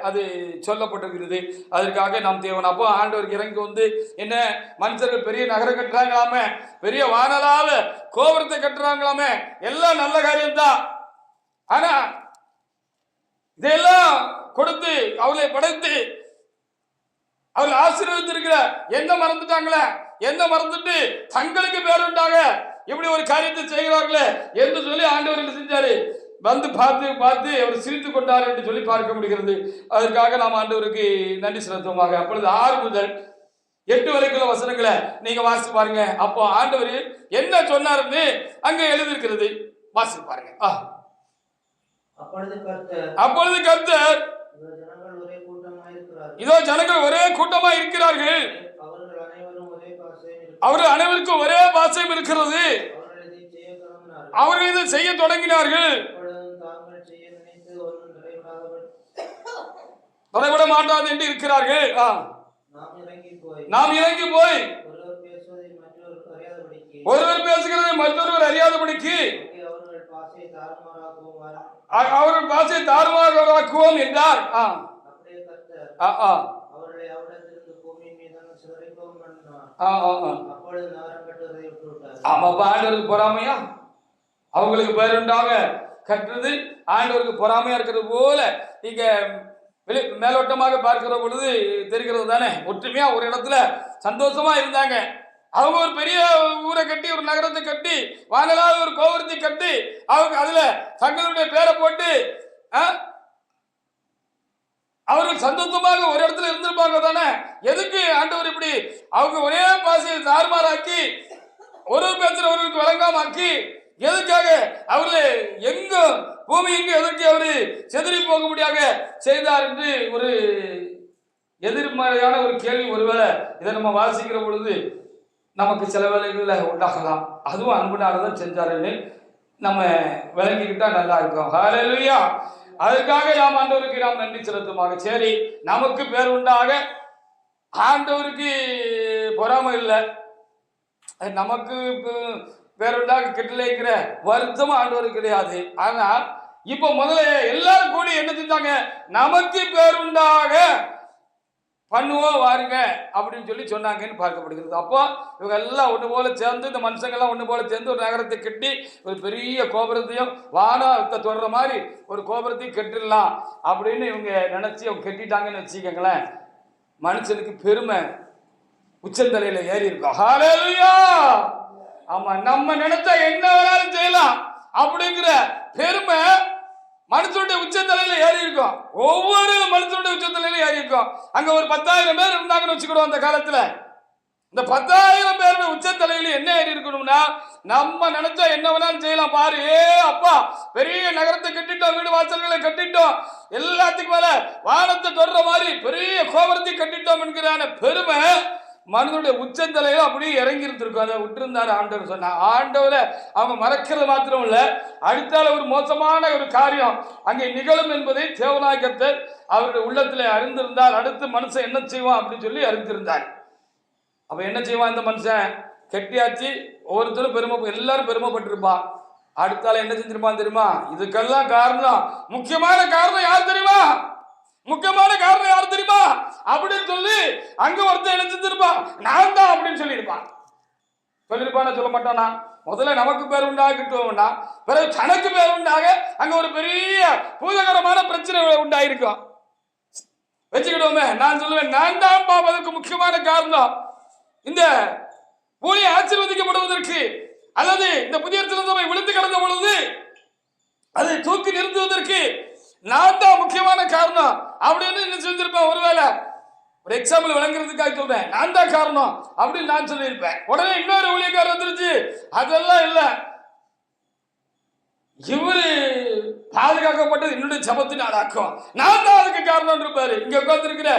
அது சொல்லப்பட்டிருக்கிறது. அதற்காக நாம் தேவன் அப்போ ஆண்டவருக்கு இறங்கி வந்து என்ன, மனுஷர்கள் பெரிய நகரம் கட்டுறாங்களாமே, பெரிய வானலால கோபுரத்தை கட்டுறாங்களாமே, எல்லாம் நல்ல காரியம்தான். ஆனா இதெல்லாம் கொடுத்து அவளை படைத்து அவள் ஆசீர்வதித்திருக்கிற என்ன மறந்துட்டாங்களே, என்ன மறந்துட்டு தங்களுக்கு பேருண்டாக இப்படி ஒரு காரியத்தை செய்கிறார்களே என்று சொல்லி ஆண்டவர் என்ன செஞ்சாரு, வந்து பார்த்து அவர் சிரித்து கொண்டார் என்று சொல்லி பார்க்க முடிகிறது. அதற்காக நாம் ஆண்டவருக்கு நன்றி செலுத்துவோமாக. அப்பொழுது 6 முதல் 8 வரைக்குள்ள வசனங்களை நீங்க வாசித்து பாருங்க. அப்போ ஆண்டவர் என்ன சொன்னார்னு அங்க எழுதியிருக்கிறது, வாசித்து பாருங்க. அப்பொழுது கர்த்தர், இதோ ஜனங்கள் ஒரே கூட்டமா இருக்கிறார்கள், அவர்கள் அனைவருக்கும் ஒரே பாசையும் இருக்கிறது, அவர்கள் இதை செய்ய தொடங்கினார்கள். தடைபட மாட்டாது என்று இருக்கிறார்கள். நாம் இறங்கி போய் ஒருவர் பேசுகிறது மற்றொருவர் அறியாதபடிக்கு அவர்கள் பாசை தாறுமாறாக்குவோம் என்றார். ஆண்டவருக்கு பொறாமையா, அவங்களுக்கு பேருண்டாக கட்டுறது ஆண்டவருக்கு பொறாமையா இருக்கிறது போல நீங்க மேலோட்டமாக பார்க்கிற பொழுது தெரிகிறது தானே. ஒற்றுமையா ஒரு இடத்துல சந்தோஷமா இருந்தாங்க. அவங்க ஒரு பெரிய ஊரை கட்டி, ஒரு நகரத்தை கட்டி, வானலாக ஒரு கோபுரத்தை கட்டி, அவங்க அதுல தங்களுடைய பேரை போட்டு அவர்கள் சந்தோஷமாக ஒரு இடத்துல இருந்திருப்பாங்க தானே. எதுக்கு ஆண்டவர் இப்படி அவங்க ஒரே பாசையை தாறுமாறாக்கி ஒரு பேசுறவர்களுக்கு வழங்காமாக்கி, எதுக்காக அவர்களே எங்க பூமி எங்க எதற்கு அவரு செதறி போக முடியாத செய்தார் என்று ஒரு எதிர்மறையான ஒரு கேள்வி ஒருவேளை இதை நம்ம வாசிக்கிற பொழுது நமக்கு சில வேலைகளில் உண்டாகலாம். அதுவும் அன்புனாலதான் செஞ்சாருன்னு நம்ம விளங்கிக்கிட்டா நல்லா இருக்கும். ஹல்லேலூயா. அதுக்காக நாம் ஆண்டவருக்கு நாம் நன்றி செலுத்துமாக. சரி, நமக்கு பேர் உண்டாக ஆண்டவருக்கு பொறாமை இல்லை, நமக்கு பேருண்டாக கெட்டலைங்கிற வருத்தம் ஆண்டவருக்கு கிடையாது. ஆனா இப்ப முதல்ல எல்லாரும் கூடி என்ன செஞ்சாங்க, நமக்கு பேருண்டாக பண்ணுவோம் வாருங்க அப்படின்னு சொல்லி சொன்னாங்கன்னு பார்க்கப்படுகிறது. அப்போ இவங்க எல்லாம் ஒன்று போல சேர்ந்து, இந்த மனுஷங்கள்லாம் ஒன்று போல சேர்ந்து ஒரு நகரத்தை கட்டி ஒரு பெரிய கோபுரத்தையும் வானத்தை தொடர மாதிரி ஒரு கோபுரத்தையும் கட்டிடலாம் அப்படின்னு இவங்க நினைச்சு அவங்க கட்டிட்டாங்கன்னு வச்சுக்கோங்களேன். மனுஷனுக்கு பெருமை உச்சந்தலையில ஏறி இருக்கும். ஹல்லேலூயா. ஆமா, நம்ம நினைச்சா என்ன வேணாலும் செய்யலாம் அப்படிங்கிற பெருமை மனுஷனுடைய உச்சந்தலையில ஏறி இருக்கும். ஒவ்வொரு மனுஷனுடைய உச்சந்தலையில ஏறி இருக்கும். அங்க ஒரு 10,000 பேர் இருந்தாங்கன்னு வச்சுக்கிடுவோம். அந்த காலத்துல இந்த 10,000 பேருடைய உச்சந்தலையில என்ன ஏறி இருக்கணும்னா, நம்ம நினைச்சா என்ன வேணாலும் செய்யலாம். பாரு, அப்பா பெரிய நகரத்தை கட்டிட்டோம், வீடு வாசல்களை கட்டிட்டோம், எல்லாத்துக்கும் மேல வானத்தை தொடர மாதிரி பெரிய கோபுரத்தை கட்டிட்டோம் என்கிறான பெருமை மனிதனுடைய உச்சந்தலையில அப்படியே இறங்கி இருந்திருக்கும். அதை விட்டுருந்தாரு ஆண்டவர் சொன்னா. ஆண்டவரை அவங்க மறக்கிறது மாத்திரம் இல்ல, அடுத்தால ஒரு மோசமான ஒரு காரியம் அங்கே நிகழும் என்பதை தேவநாயகத்தர் அவருடைய உள்ளத்துல அறிந்திருந்தார். அடுத்து மனுஷன் என்ன செய்வான் அப்படின்னு சொல்லி அறிந்திருந்தார். அப்ப என்ன செய்வான் இந்த மனுஷன், கெட்டியாச்சு ஒவ்வொருத்தரும் எல்லாரும் பெருமைப்பட்டிருப்பான். அடுத்தால என்ன செஞ்சிருப்பான் தெரியுமா, இதுக்கெல்லாம் காரணம் முக்கியமான காரணம் யார் தெரியுமா, முக்கியமான காரணம் யார் தெரியுமா அப்படின்னு சொல்லி அங்க ஒருத்தர் என்ன செஞ்சிருப்பான், நான் தான் அப்படின்னு சொல்லியிருப்பான். சொல்லியிருப்பான சொல்ல மாட்டானா. முதல்ல நமக்கு பேர் உண்டாகிட்டோம்னா பிறகு தனக்கு பேர் உண்டாக அங்க ஒரு பெரிய பூதகரமான பிரச்சனை உண்டாயிருக்கும் வச்சுக்கிட்டோமே. நான் சொல்லுவேன், நான் தான் பாப்பதற்கு முக்கியமான காரணம் இந்த பூமி ஆசீர்வதிக்கப்படுவதற்கு, அல்லது இந்த புதிய திருச்சபை விழுந்து கிடந்த பொழுது அதை தூக்கி நிறுத்துவதற்கு நான் தான் முக்கியமான காரணம் அப்படின்னு என்ன செஞ்சிருப்பேன். ஒருவேளை ஒரு எக்ஸாம்பிள் விளங்குறதுக்காக சொல்றேன், நான் தான் காரணம் அப்படின்னு நான் சொல்லியிருப்பேன். உடனே இன்னொரு ஊழியக்காரர் வந்துருச்சு, அதெல்லாம் இல்லை, இவரு பாதுகாக்கப்பட்டது என்னுடைய ஜபத்தின் ஆளாக்கும், நான் தான் அதுக்கு காரணம் இருப்பாரு. இங்க உட்கார்ந்து இருக்கிற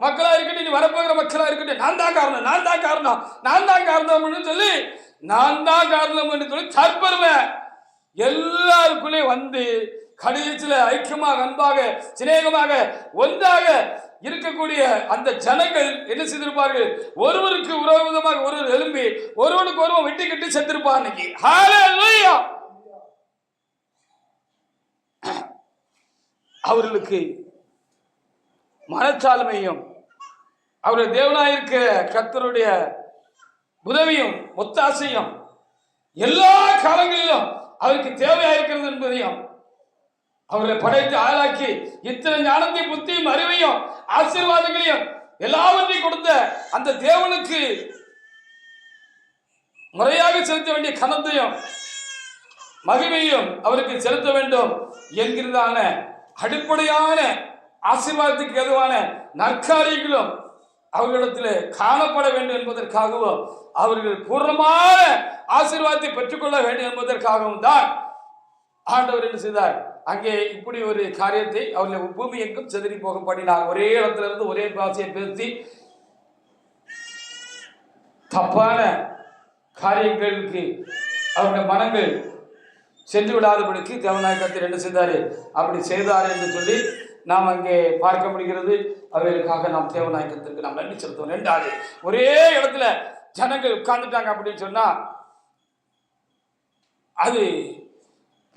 மக்களா இருக்கட்டும், இனி வரப்போகிற மக்களா இருக்கட்டும், நான் தான் காரணம், நான் தான் காரணம், நான் தான் காரணம்னு சொல்லி நான் தான் காரணம் என்று சொல்லி தற்பெருமை எல்லாருக்குள்ளே வந்து கடைசியில ஐக்கியமாக, அன்பாக, சிநேகமாக, ஒன்றாக இருக்கக்கூடிய அந்த ஜனங்கள் என்ன செய்திருப்பார்கள், ஒருவருக்கு விரோதமாக ஒருவர் எழும்பி ஒருவனுக்கு ஒருவன் வெட்டி கட்டி செத்திருப்பான். இன்னைக்கு ஹல்லேலூயா. அவர்களுக்கு மனச்சால்மையும் அவருடைய தேவனாயிருக்க கர்த்தருடைய உதவியும் ஒத்தாசையும் எல்லா காலங்களிலும் அவருக்கு தேவையா இருக்கிறது என்பதையும் அவர்களை படைத்து ஆளாக்கி இத்தனை ஞானத்தையும் புத்தியும் அறிவையும் ஆசீர்வாதங்களையும் எல்லாவற்றையும் கொடுத்த அந்த தேவனுக்கு முறையாக செலுத்த வேண்டிய கனத்தையும் மகிமையும் அவருக்கு செலுத்த வேண்டும் என்கிறதான அடிப்படையான ஆசீர்வாதத்துக்கு எதுவான நற்காரியங்களும் அவர்களிடத்தில் காணப்பட வேண்டும் என்பதற்காகவும் அவர்கள் பூர்ணமான ஆசீர்வாதத்தை பெற்றுக்கொள்ள வேண்டும் என்பதற்காகவும் தான் ஆண்டவர் என்ன செய்தார், அங்கே இப்படி ஒரு காரியத்தை அவர்களை பூமி எங்கும் செதறி போக பண்ணினார். ஒரே இடத்துல இருந்து ஒரே பாஷையை பேசி தப்பான காரியங்களுக்கு அவருடைய மனங்கள் சென்று விடாதபடிக்கு தேவநாயகத்தில் என்ன செய்தாரு, அப்படி செய்தார் என்று சொல்லி நாம் அங்கே பார்க்க முடிகிறது. அவைகளுக்காக நாம் தேவநாயகத்திற்கு நாம் நன்றி செலுத்துவோம். ரெண்டாவது, ஒரே இடத்துல ஜனங்கள் உட்கார்ந்துட்டாங்க அப்படின்னு சொன்னா அது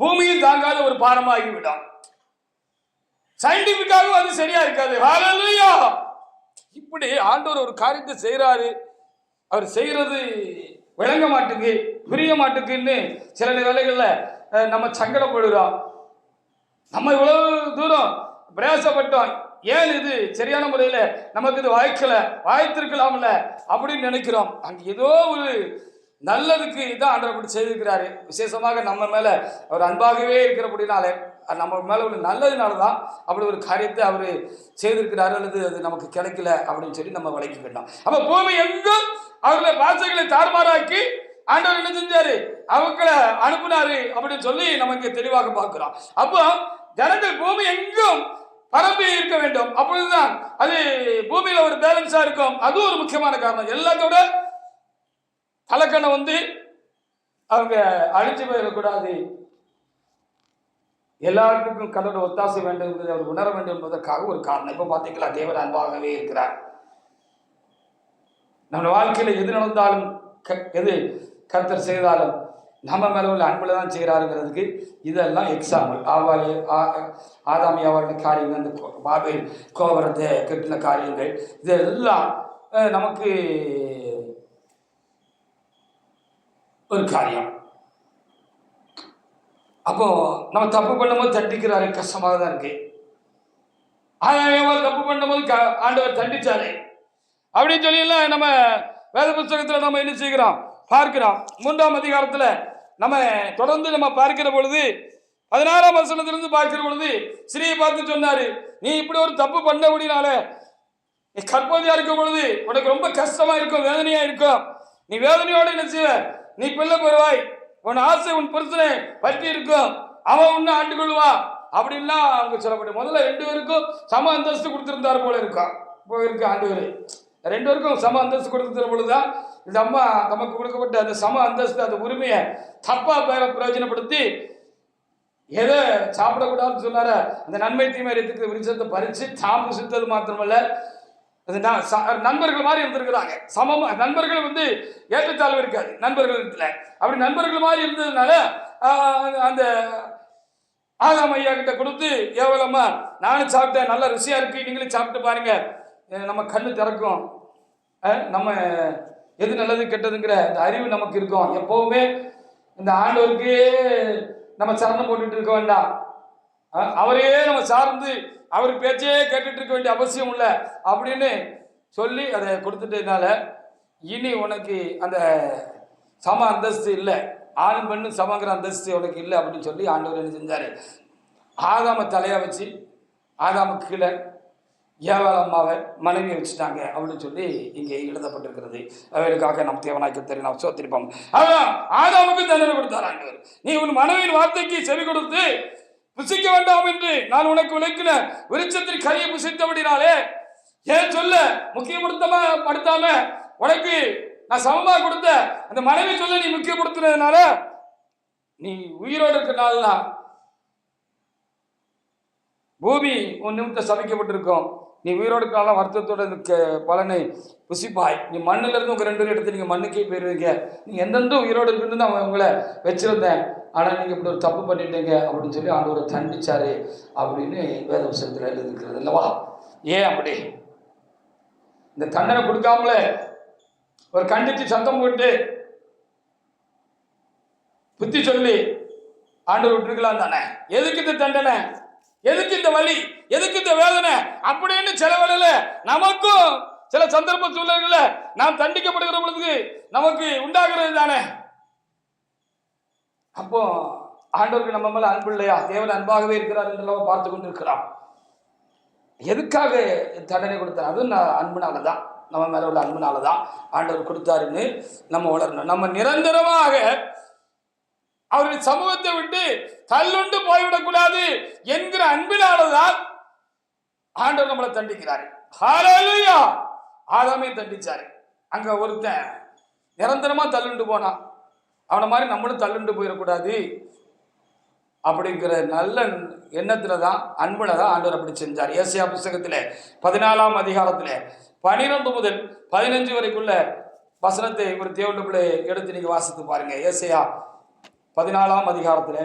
பூமியில் தாங்காத ஒரு பாரமாகிவிடும். சயின்டிபிக்காகவும் அது சரியா இருக்காது. ஹல்லேலூயா. இப்படி ஆண்டவர் ஒரு காரியத்தை செய்யறாரு, அவர் செய்யறது விளங்க மாட்டுக்கு, புரிய மாட்டுக்குன்னு சில வேலைகள்ல நம்ம சங்கடப்படுகிறோம். நம்ம இவ்வளவு தூரம் பிரயாசப்பட்டோம், ஏன் இது சரியான முறையில நமக்கு இது வாய்த்திருக்கலாம்ல அப்படின்னு நினைக்கிறோம். அங்க ஏதோ ஒரு நல்லதுக்கு இதான் ஆண்டவர் அப்படி செய்திருக்கிறாரு. விசேஷமாக நம்ம மேல அவர் அன்பாகவே இருக்கிறபடினாலே, நம்ம மேல ஒரு நல்லதுனாலதான் அப்படி ஒரு காரியத்தை அவரு செய்திருக்கிறாரு, அல்லது அது நமக்கு கிடைக்கல அப்படின்னு சொல்லி நம்ம விளக்கிக்கிட்டோம். அப்ப பூமி எங்கும் அவர்களை வாசைகளை தாறுமாறாக்கி ஆண்டவர் என்ன செஞ்சாரு, அவங்களை அனுப்புனாரு அப்படின்னு சொல்லி நம்ம இங்க தெளிவாக பார்க்கிறோம். அப்போ ஜனங்கள் பூமி எங்கும் பரம்பி இருக்க வேண்டும், அப்பொழுதுதான் அது பூமியில ஒரு பேலன்ஸா இருக்கும். அது ஒரு முக்கியமான காரணம். எல்லாத்தோட தலைக்கண்ணை அவங்க அழிஞ்சு போயிடக்கூடாது, எல்லாருக்கும் கடவுள் ஒத்தாசை வேண்டும் என்பதை அவர் உணர வேண்டும் என்பதற்காக ஒரு காரணம். இப்ப பாத்தீங்களா, தேவன் அன்பாகவே இருக்கிறார். நம்ம வாழ்க்கையில எது நடந்தாலும், எது கர்த்தர் செய்தாலும் நம்ம மேல உள்ள அன்புல தான் செய்கிறாருங்கிறதுக்கு இதெல்லாம் எக்ஸாம்பிள். ஆதாமி அவருடைய காரியங்கள், அந்த பாபேல் கோபுரத்தை கட்டின காரியங்கள், இதெல்லாம் நமக்கு ஒரு காரியம். அப்போ நம்ம தப்பு பண்ணும்போது தண்டிக்கிறாரு, கஷ்டமாக தான் இருக்கு. தப்பு பண்ணும்போது ஆண்டவர் தண்டிச்சாரு அப்படின்னு சொல்லி எல்லாம் நம்ம வேத புத்தகத்துல நம்ம என்ன செய்கிறோம் பார்க்கிறோம். 3ஆம் அதிகாரத்துல நம்ம தொடர்ந்து நம்ம பார்க்கிற பொழுது 16ஆம் வசனத்திலிருந்து பார்க்கிற பொழுது ஸ்ரீயை பார்த்து சொன்னாரு, நீ இப்படி ஒரு தப்பு பண்ண முடியினால நீ கற்பதியா இருக்கும் பொழுது உனக்கு ரொம்ப கஷ்டமா இருக்கும், வேதனையா இருக்கும். நீ வேதனையோட என்ன செய்வ, நீ பிள்ளை பெறுவாய், உன் ஆசை உன் புருஷனை பற்றி இருக்கும், அவன் உன்னை ஆண்டு கொள்வான் அப்படின்லாம் அவங்க சொல்லப்பட்டு. முதல்ல 2 பேருக்கும் சம அந்தஸ்து கொடுத்திருந்தாரு போல இருக்கு ஆண்டவர். 2 பேருக்கும் சம அந்தஸ்து கொடுத்திருந்த பொழுதுதான் இந்த அம்மா நமக்கு கொடுக்கப்பட்ட அந்த சம அந்தஸ்து, அந்த உரிமையை தப்பா பிரயோஜனப்படுத்தி எதை சாப்பிடக்கூடாதுன்னு சொன்னார அந்த நன்மை தீமை விருட்சத்தை பறிச்சு தாம் புசித்தது மாத்திரமல்ல, நண்பர்கள் மாதிரி இருந்திருக்கிறாங்க. சமமா நண்பர்கள் ஏற்றத்தாழ்வு இருக்காது நண்பர்கள். அப்படி நண்பர்கள் மாதிரி இருந்ததுனால அந்த ஆதாம் ஐயா கிட்ட கொடுத்து, ஏவலம்மா நானும் சாப்பிட்டேன், நல்ல ருசியா இருக்கு, நீங்களும் சாப்பிட்டு பாருங்க, நம்ம கண்ணு திறக்கும், நம்ம எது நல்லது கெட்டதுங்கிற இந்த அறிவு நமக்கு இருக்கும். எப்பவுமே இந்த ஆண்டவருக்கு நம்ம சரணம் போட்டுட்டு இருக்க வேண்டாம், அவரையே நம்ம சார்ந்து அவர் பேச்சே கேட்டுட்டு இருக்க வேண்டிய அவசியம் இல்லை அப்படின்னு சொல்லி அதை கொடுத்துட்டதுனால இனி உனக்கு அந்த சம அந்தஸ்து இல்லை, ஆணும் பெண்ணும் சமங்கிற அந்தஸ்து உனக்கு இல்லை அப்படின்னு சொல்லி ஆண்டவர் என்ன செஞ்சாரு, ஆதாம தலையா வச்சு ஆதாமுக்கு கீழே ஏவாளம்மாவை மனைவியை வச்சுட்டாங்க அப்படின்னு சொல்லி இங்கே எழுதப்பட்டிருக்கிறது. அவர்களுக்காக நம் தேவனாய்க்கு தெரியும், நாம் சோத்திருப்போம். அதான் ஆதாமுக்கு தண்டனை கொடுத்தார் ஆண்டவர். நீ உன் மனைவியின் வார்த்தைக்கு செவி கொடுத்து புசிக்க வேண்டாம் என்று நான் உனக்கு விளக்கின விருட்சத்தின் கனியை புசித்தபடினாலே ஏன் சொல்ல முக்கியப்படுத்தாம உனக்கு நான் சமமா கொடுத்த அந்த மனைவி சொல்ல நீ முக்கியப்படுத்தினதுனால நீ உயிரோடு இருக்கிறனால பூமி உன் நிமித்த சமைக்கப்பட்டிருக்கும், நீ உயிரோடு இருக்கலாம், வருத்தத்தோட பலனை புசிப்பாய். நீ மண்ணில இருந்து உங்க 2 பேரும் எடுத்து நீங்க மண்ணுக்கே போயிருவீங்க, நீங்க எந்தெந்த உயிரோடு இருக்குன்னு நான் உங்களை வச்சிருந்தேன், ஆனா நீங்க இப்படி ஒரு தப்பு பண்ணிட்டீங்க அப்படின்னு சொல்லி ஆண்டவரை தண்டிச்சாரு அப்படின்னு வேத புத்தகத்துல எழுதிருக்கிறது அல்லவா. ஏன் அப்படி இந்த தண்டனை கொடுக்காமல ஒரு கண்டிச்சு சத்தம் போட்டு புத்தி சொல்லி ஆண்டவர் விட்டுருக்கலாம் தானே? எதுக்கு இந்த தண்டனை, எதுக்கு இந்த வலி, எதுக்கு இந்த வேதனை அப்படின்னு சில வேளையில நமக்கும் சில சந்தர்ப்ப சூழல்கள நாம் தண்டிக்கப்படுகிற பொழுது நமக்கு உண்டாகிறது தானே. அப்போ ஆண்டவருக்கு நம்ம மேல அன்பு இல்லையா? தேவன் அன்பாகவே இருக்கிறார் என்று பார்த்து கொண்டிருக்கிறான். எதுக்காக தண்டனை கொடுத்தார்? அதுவும் அன்புனாலதான், நம்ம மேல உள்ள அன்புனாலதான் ஆண்டவர் கொடுத்தாருன்னு நம்ம உணரணும். நம்ம நிரந்தரமாக அவருடைய சமூகத்தை விட்டு தள்ளுண்டு போய்விடக்கூடாது என்கிற அன்பினால்தான் ஆண்டவர் நம்மளை தண்டிக்கிறாரு. ஹல்லேலூயா! ஆதாமே தண்டிச்சாரு. அங்க ஒருத்தன் நிரந்தரமா தள்ளுண்டு போனான், அவனை மாதிரி நம்மளும் தள்ளுண்டு போயிடக்கூடாது அப்படிங்கிற நல்ல எண்ணத்துலதான் அன்புலதான் ஆண்டவர் அப்படி செஞ்சார். ஏசாயா புத்தகத்துல 14ஆம் அதிகாரத்துல 12 முதல் 15 வரைக்குள்ள வசனத்தை ஒரு தேவனுடைய பிள்ளை எடுத்து நீங்க வாசித்து பாருங்க. ஏசாயா 14ஆம் அதிகாரத்துல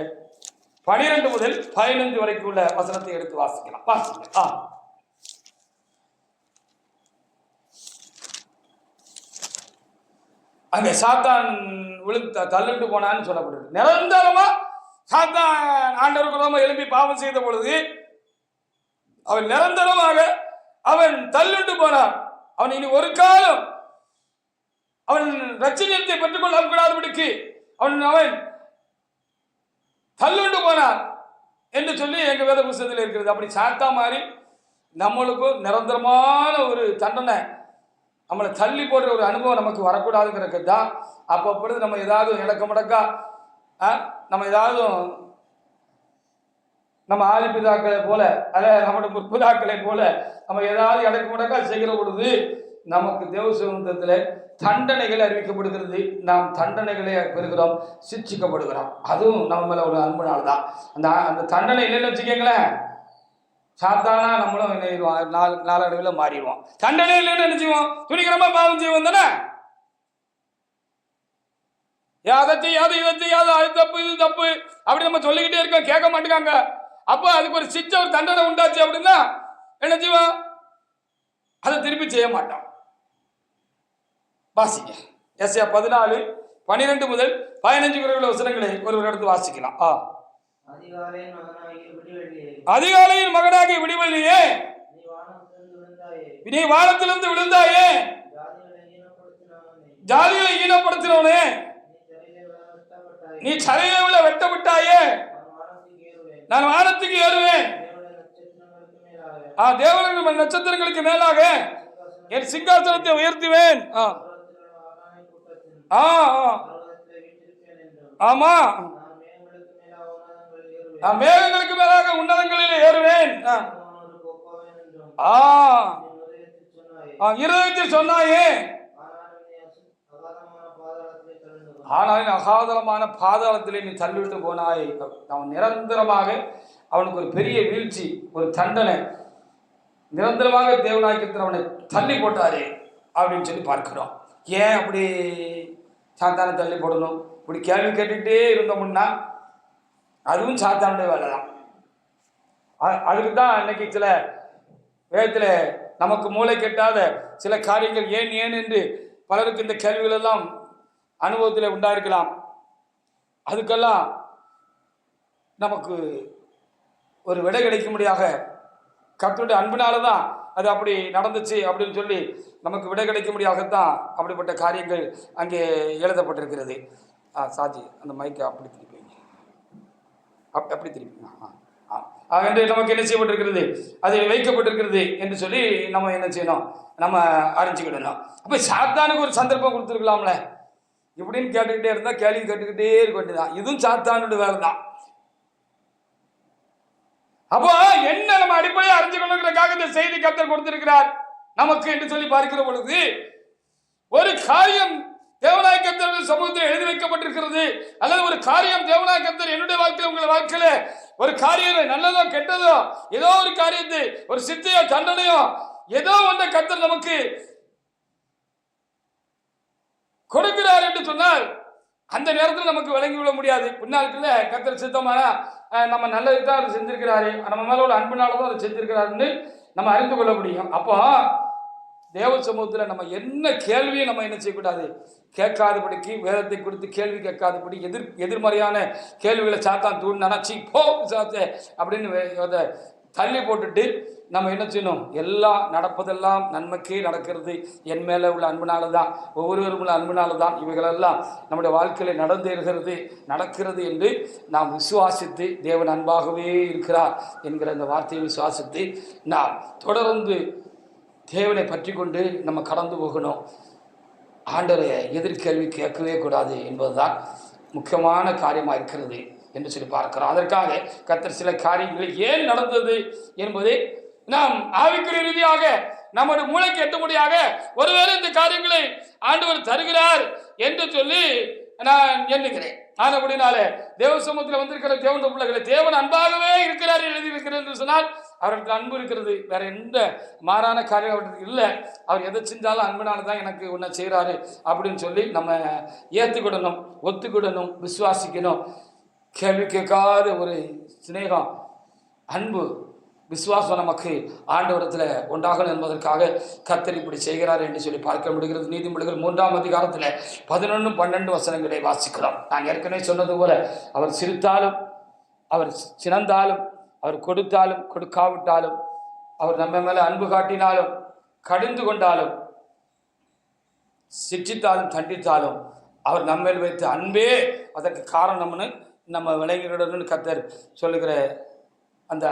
12 முதல் 15 வரைக்கும் உள்ள வசனத்தை எடுத்து வாசிக்கலாம். வாசிங்க. அங்கே சாத்தான் விழுந்து தள்ளிட்டு போனான்னு சொல்லப்படுது. நிரந்தரமா சாத்தான் ஆண்டவருக்கு ரொம்ப எழுப்பி பாவம் செய்த பொழுது அவன் நிரந்தரமாக அவன் தள்ளிட்டு போனான். அவன் இனி ஒரு காலம் அவன் ரட்சணியத்தை பெற்றுக்கொள்ள கூடாதபடிக்கு அவன் தள்ளுண்டு போனான் என்று சொல்லி எங்க வேத புத்தகத்தில் இருக்கிறது. அப்படி சாத்தா மாதிரி நம்மளுக்கும் நிரந்தரமான ஒரு தண்டனை, நம்மளை தள்ளி போடுற ஒரு அனுபவம் நமக்கு வரக்கூடாதுங்கிறது தான். அப்பொழுது நம்ம ஏதாவது இலக்க முடக்கா நம்ம ஏதாவது நம்ம ஆதிபிதாக்களை போல அல்ல நம்முடைய முற்பிதாக்களை போல நம்ம ஏதாவது இலக்க முடக்கா செய்கிற பொழுது நமக்கு தேவ சுதந்திரத்தில் தண்டனைகள் அறிவிக்கப்படுகிறது. நாம் தண்டனைகளை பெறுகிறோம், சிக்ஷிக்கப்படுகிறோம். அதுவும் நம்ம மேல ஒரு அன்புனால தான். அந்த தண்டனை இல்லைன்னு வச்சுக்கோங்களேன், சாத்தானா நம்மளும் நாளடைவில் மாறிடுவோம். தண்டனை இல்லைன்னு என்ன செய்வோம்? துணிகரமா பாவம் செய்வோம் தானே. அதை செய்யாது இதை செய்யாது, அது தப்பு இது தப்பு அப்படி நம்ம சொல்லிக்கிட்டே இருக்கோம், கேட்க மாட்டேங்காங்க. அப்போ அதுக்கு ஒரு சிச்ச ஒரு தண்டனை உண்டாச்சு அப்படின்னா என்ன செய்வோம்? அதை திருப்பி செய்ய மாட்டோம். வாசிக்க எஸ்யா 14:12 முதல் 15 வரையுள்ள வசனங்களை ஒருவர் எடுத்து வாசிக்கலாம். அதிகாலையின் மகனாகிய விடிவெள்ளியே, நீ வானத்திலிருந்து விழுந்தாயே, ஜாதிகளை ஈனப்படுத்தினவனே, நீ சரையிலே உள்ள வெட்டப்பட்டாயே, நான் வானத்துக்கு ஏறுவேன், தேவனுடைய நட்சத்திரங்களுக்கு மேலாக என் சிங்காசனத்தை உயர்த்துவேன். ஆமா, நான் மேகங்களுக்கு மேலாக உன்னதங்களில் ஏறுவேன். இருதயத்தில் சொன்னாயே, ஆனாலும் அகாதலமான பாதாளத்திலே நீ தள்ளிவிட்டு போனாய். அவன் நிரந்தரமாக அவனுக்கு ஒரு பெரிய வீழ்ச்சி, ஒரு தண்டனை, நிரந்தரமாக தேவநாயகத்தில் அவனை தள்ளி போட்டாரே அப்படின்னு சொல்லி பார்க்கிறோம். ஏன் அப்படி சாத்தானை தள்ளி போடணும்? இப்படி கேள்வி கேட்டுக்கிட்டே இருந்தோம்னா அதுவும் சாத்தானுடைய வேலை தான். அதுக்கு தான் இன்னைக்கு சில வேதத்தில் நமக்கு மூளை கெட்டாத சில காரியங்கள் ஏன் என்று பலருக்கு இந்த கேள்விகள் எல்லாம் அனுபவத்தில் உண்டாயிருக்கலாம். அதுக்கெல்லாம் நமக்கு ஒரு விடை கிடைக்கும்படியாக கர்த்தருடைய அன்பினால தான் அது அப்படி நடந்துச்சு அப்படின்னு சொல்லி நமக்கு விடை கிடைக்கும்படியாகத்தான் அப்படிப்பட்ட காரியங்கள் அங்கே எழுதப்பட்டிருக்கிறது. சாஜி அந்த மைக்கை அப்படி திருப்பிங்க, அப்படி திருப்பிங்க. என்று நமக்கு என்ன செய்யப்பட்டிருக்கிறது, அது வைக்கப்பட்டிருக்கிறது என்று சொல்லி நம்ம என்ன செய்யணும், நம்ம அறிஞ்சுக்கிடணும். அப்போ சாத்தானுக்கு ஒரு சந்தர்ப்பம் கொடுத்துருக்கலாம்ல, இப்படின்னு கேட்டுக்கிட்டே இருந்தால் கேள்வி கேட்டுக்கிட்டே இருக்க வேண்டியதான். இதுவும் சாத்தானுடைய வேலை தான். அப்போ என்ன நம்ம அடிப்படையை அறிஞ்சுக்கணுங்கிறதுக்காக இந்த செய்தி கர்த்தர் கொடுத்திருக்கிறார் நமக்கு என்று சொல்லி பார்க்கிற பொழுது, ஒரு காரியம் தேவனாய கர்த்தர் சமூகத்தில் எழுதி வைக்கப்பட்டிருக்கிறது, அல்லது ஒரு காரியம் தேவனாய கர்த்தர் என்னுடைய வாழ்க்கையில் உங்கள் வாழ்க்கையில ஒரு காரியம் நல்லதோ கெட்டதோ ஏதோ ஒரு காரியத்தை ஒரு சித்தையோ தண்டனையோ ஏதோ ஒன்றை கர்த்தர் நமக்கு கொடுக்கிறார் என்று சொன்னால் அந்த நேரத்தில் நமக்கு விளங்கி விட முடியாது. பின்னாட்கள கர்த்தர் சித்தமானா நம்ம நல்லதுதான் அதை செஞ்சிருக்கிறாரு, நம்ம மேல உள்ள அன்பினாலதான் அதை செஞ்சிருக்கிறாருன்னு நம்ம அறிந்து கொள்ள முடியும். அப்போ தேவ சமூகத்தில் நம்ம என்ன கேள்வியை நம்ம என்ன செய்யக்கூடாது, கேட்காதபடிக்கு, வேதத்தை குறித்து கேள்வி கேட்காதபடி எதிர்மறையான கேள்விகளை சாத்தான் தூண்டினா சீ போ சாத்தே அப்படின்னு தள்ளி போட்டுட்டு நம்ம என்ன செய்யணும், எல்லாம் நடப்பதெல்லாம் நன்மைக்கே நடக்கிறது, என் மேலே உள்ள அன்பினால தான், ஒவ்வொருவரும் உள்ள அன்பினால தான் இவைகளெல்லாம் நம்முடைய வாழ்க்கையில் நடக்கிறது என்று நாம் விசுவாசித்து தேவன் அன்பாகவே இருக்கிறார் என்கிற அந்த வார்த்தையை விசுவாசித்து நாம் தொடர்ந்து தேவனை பற்றி கொண்டு நம்ம கடந்து போகணும். ஆண்டவரை எதிர்கேள்வி கேட்கவே கூடாது என்பதுதான் முக்கியமான காரியமாக இருக்கிறது என்று சொல்லி பார்க்கிறோம். அதற்காக கர்த்தர் சில காரியங்கள் ஏன் நடந்தது என்பதை நாம் ஆவிக்குரிய ரீதியாக நம்முடைய மூளைக்கு எட்டும்படியாக ஒருவேளை இந்த காரியங்களை ஆண்டவர் தருகிறார் என்று சொல்லி நான் எண்ணுகிறேன். அப்படினாலே தேவ சமூகத்தில் வந்திருக்கிற தேவனுடைய பிள்ளைகளை தேவன் அன்பாகவே இருக்கிறார் எழுதியிருக்கிறார் என்று சொன்னால் அவருக்கு அன்பு இருக்கிறது, வேற எந்த மாறான காரியம் அவருக்கு இல்லை. அவர் எதை செஞ்சாலும் அன்பினால தான் எனக்கு ஒன்றை செய்கிறாரு அப்படின்னு சொல்லி நம்ம ஏற்றுக்கிடணும், ஒத்துக்கிடணும், விசுவாசிக்கணும். கேள்வி கேட்காத ஒரு சிநேகம், அன்பு விசுவாசம் நமக்கு ஆண்டவரத்தில் உண்டாகணும் என்பதற்காக கர்த்தர் இப்படி செய்கிறார் என்று சொல்லி பார்க்க முடிகிறது. நீதிமொழிகள் 3ஆம் அதிகாரத்தில் 11, 12 வசனங்களை வாசிக்கிறோம். நான் ஏற்கனவே சொன்னது போல, அவர் சிரித்தாலும், அவர் சினந்தாலும், அவர் கொடுத்தாலும் கொடுக்காவிட்டாலும், அவர் நம்ம மேலே அன்பு காட்டினாலும், கடிந்து கொண்டாலும், சிக்ஷித்தாலும் தண்டித்தாலும், அவர் நம்மேல் வைத்த அன்பே அதற்கு காரணம்னு நம்ம விளங்கிடணும்னு கர்த்தர் சொல்லுகிற அந்த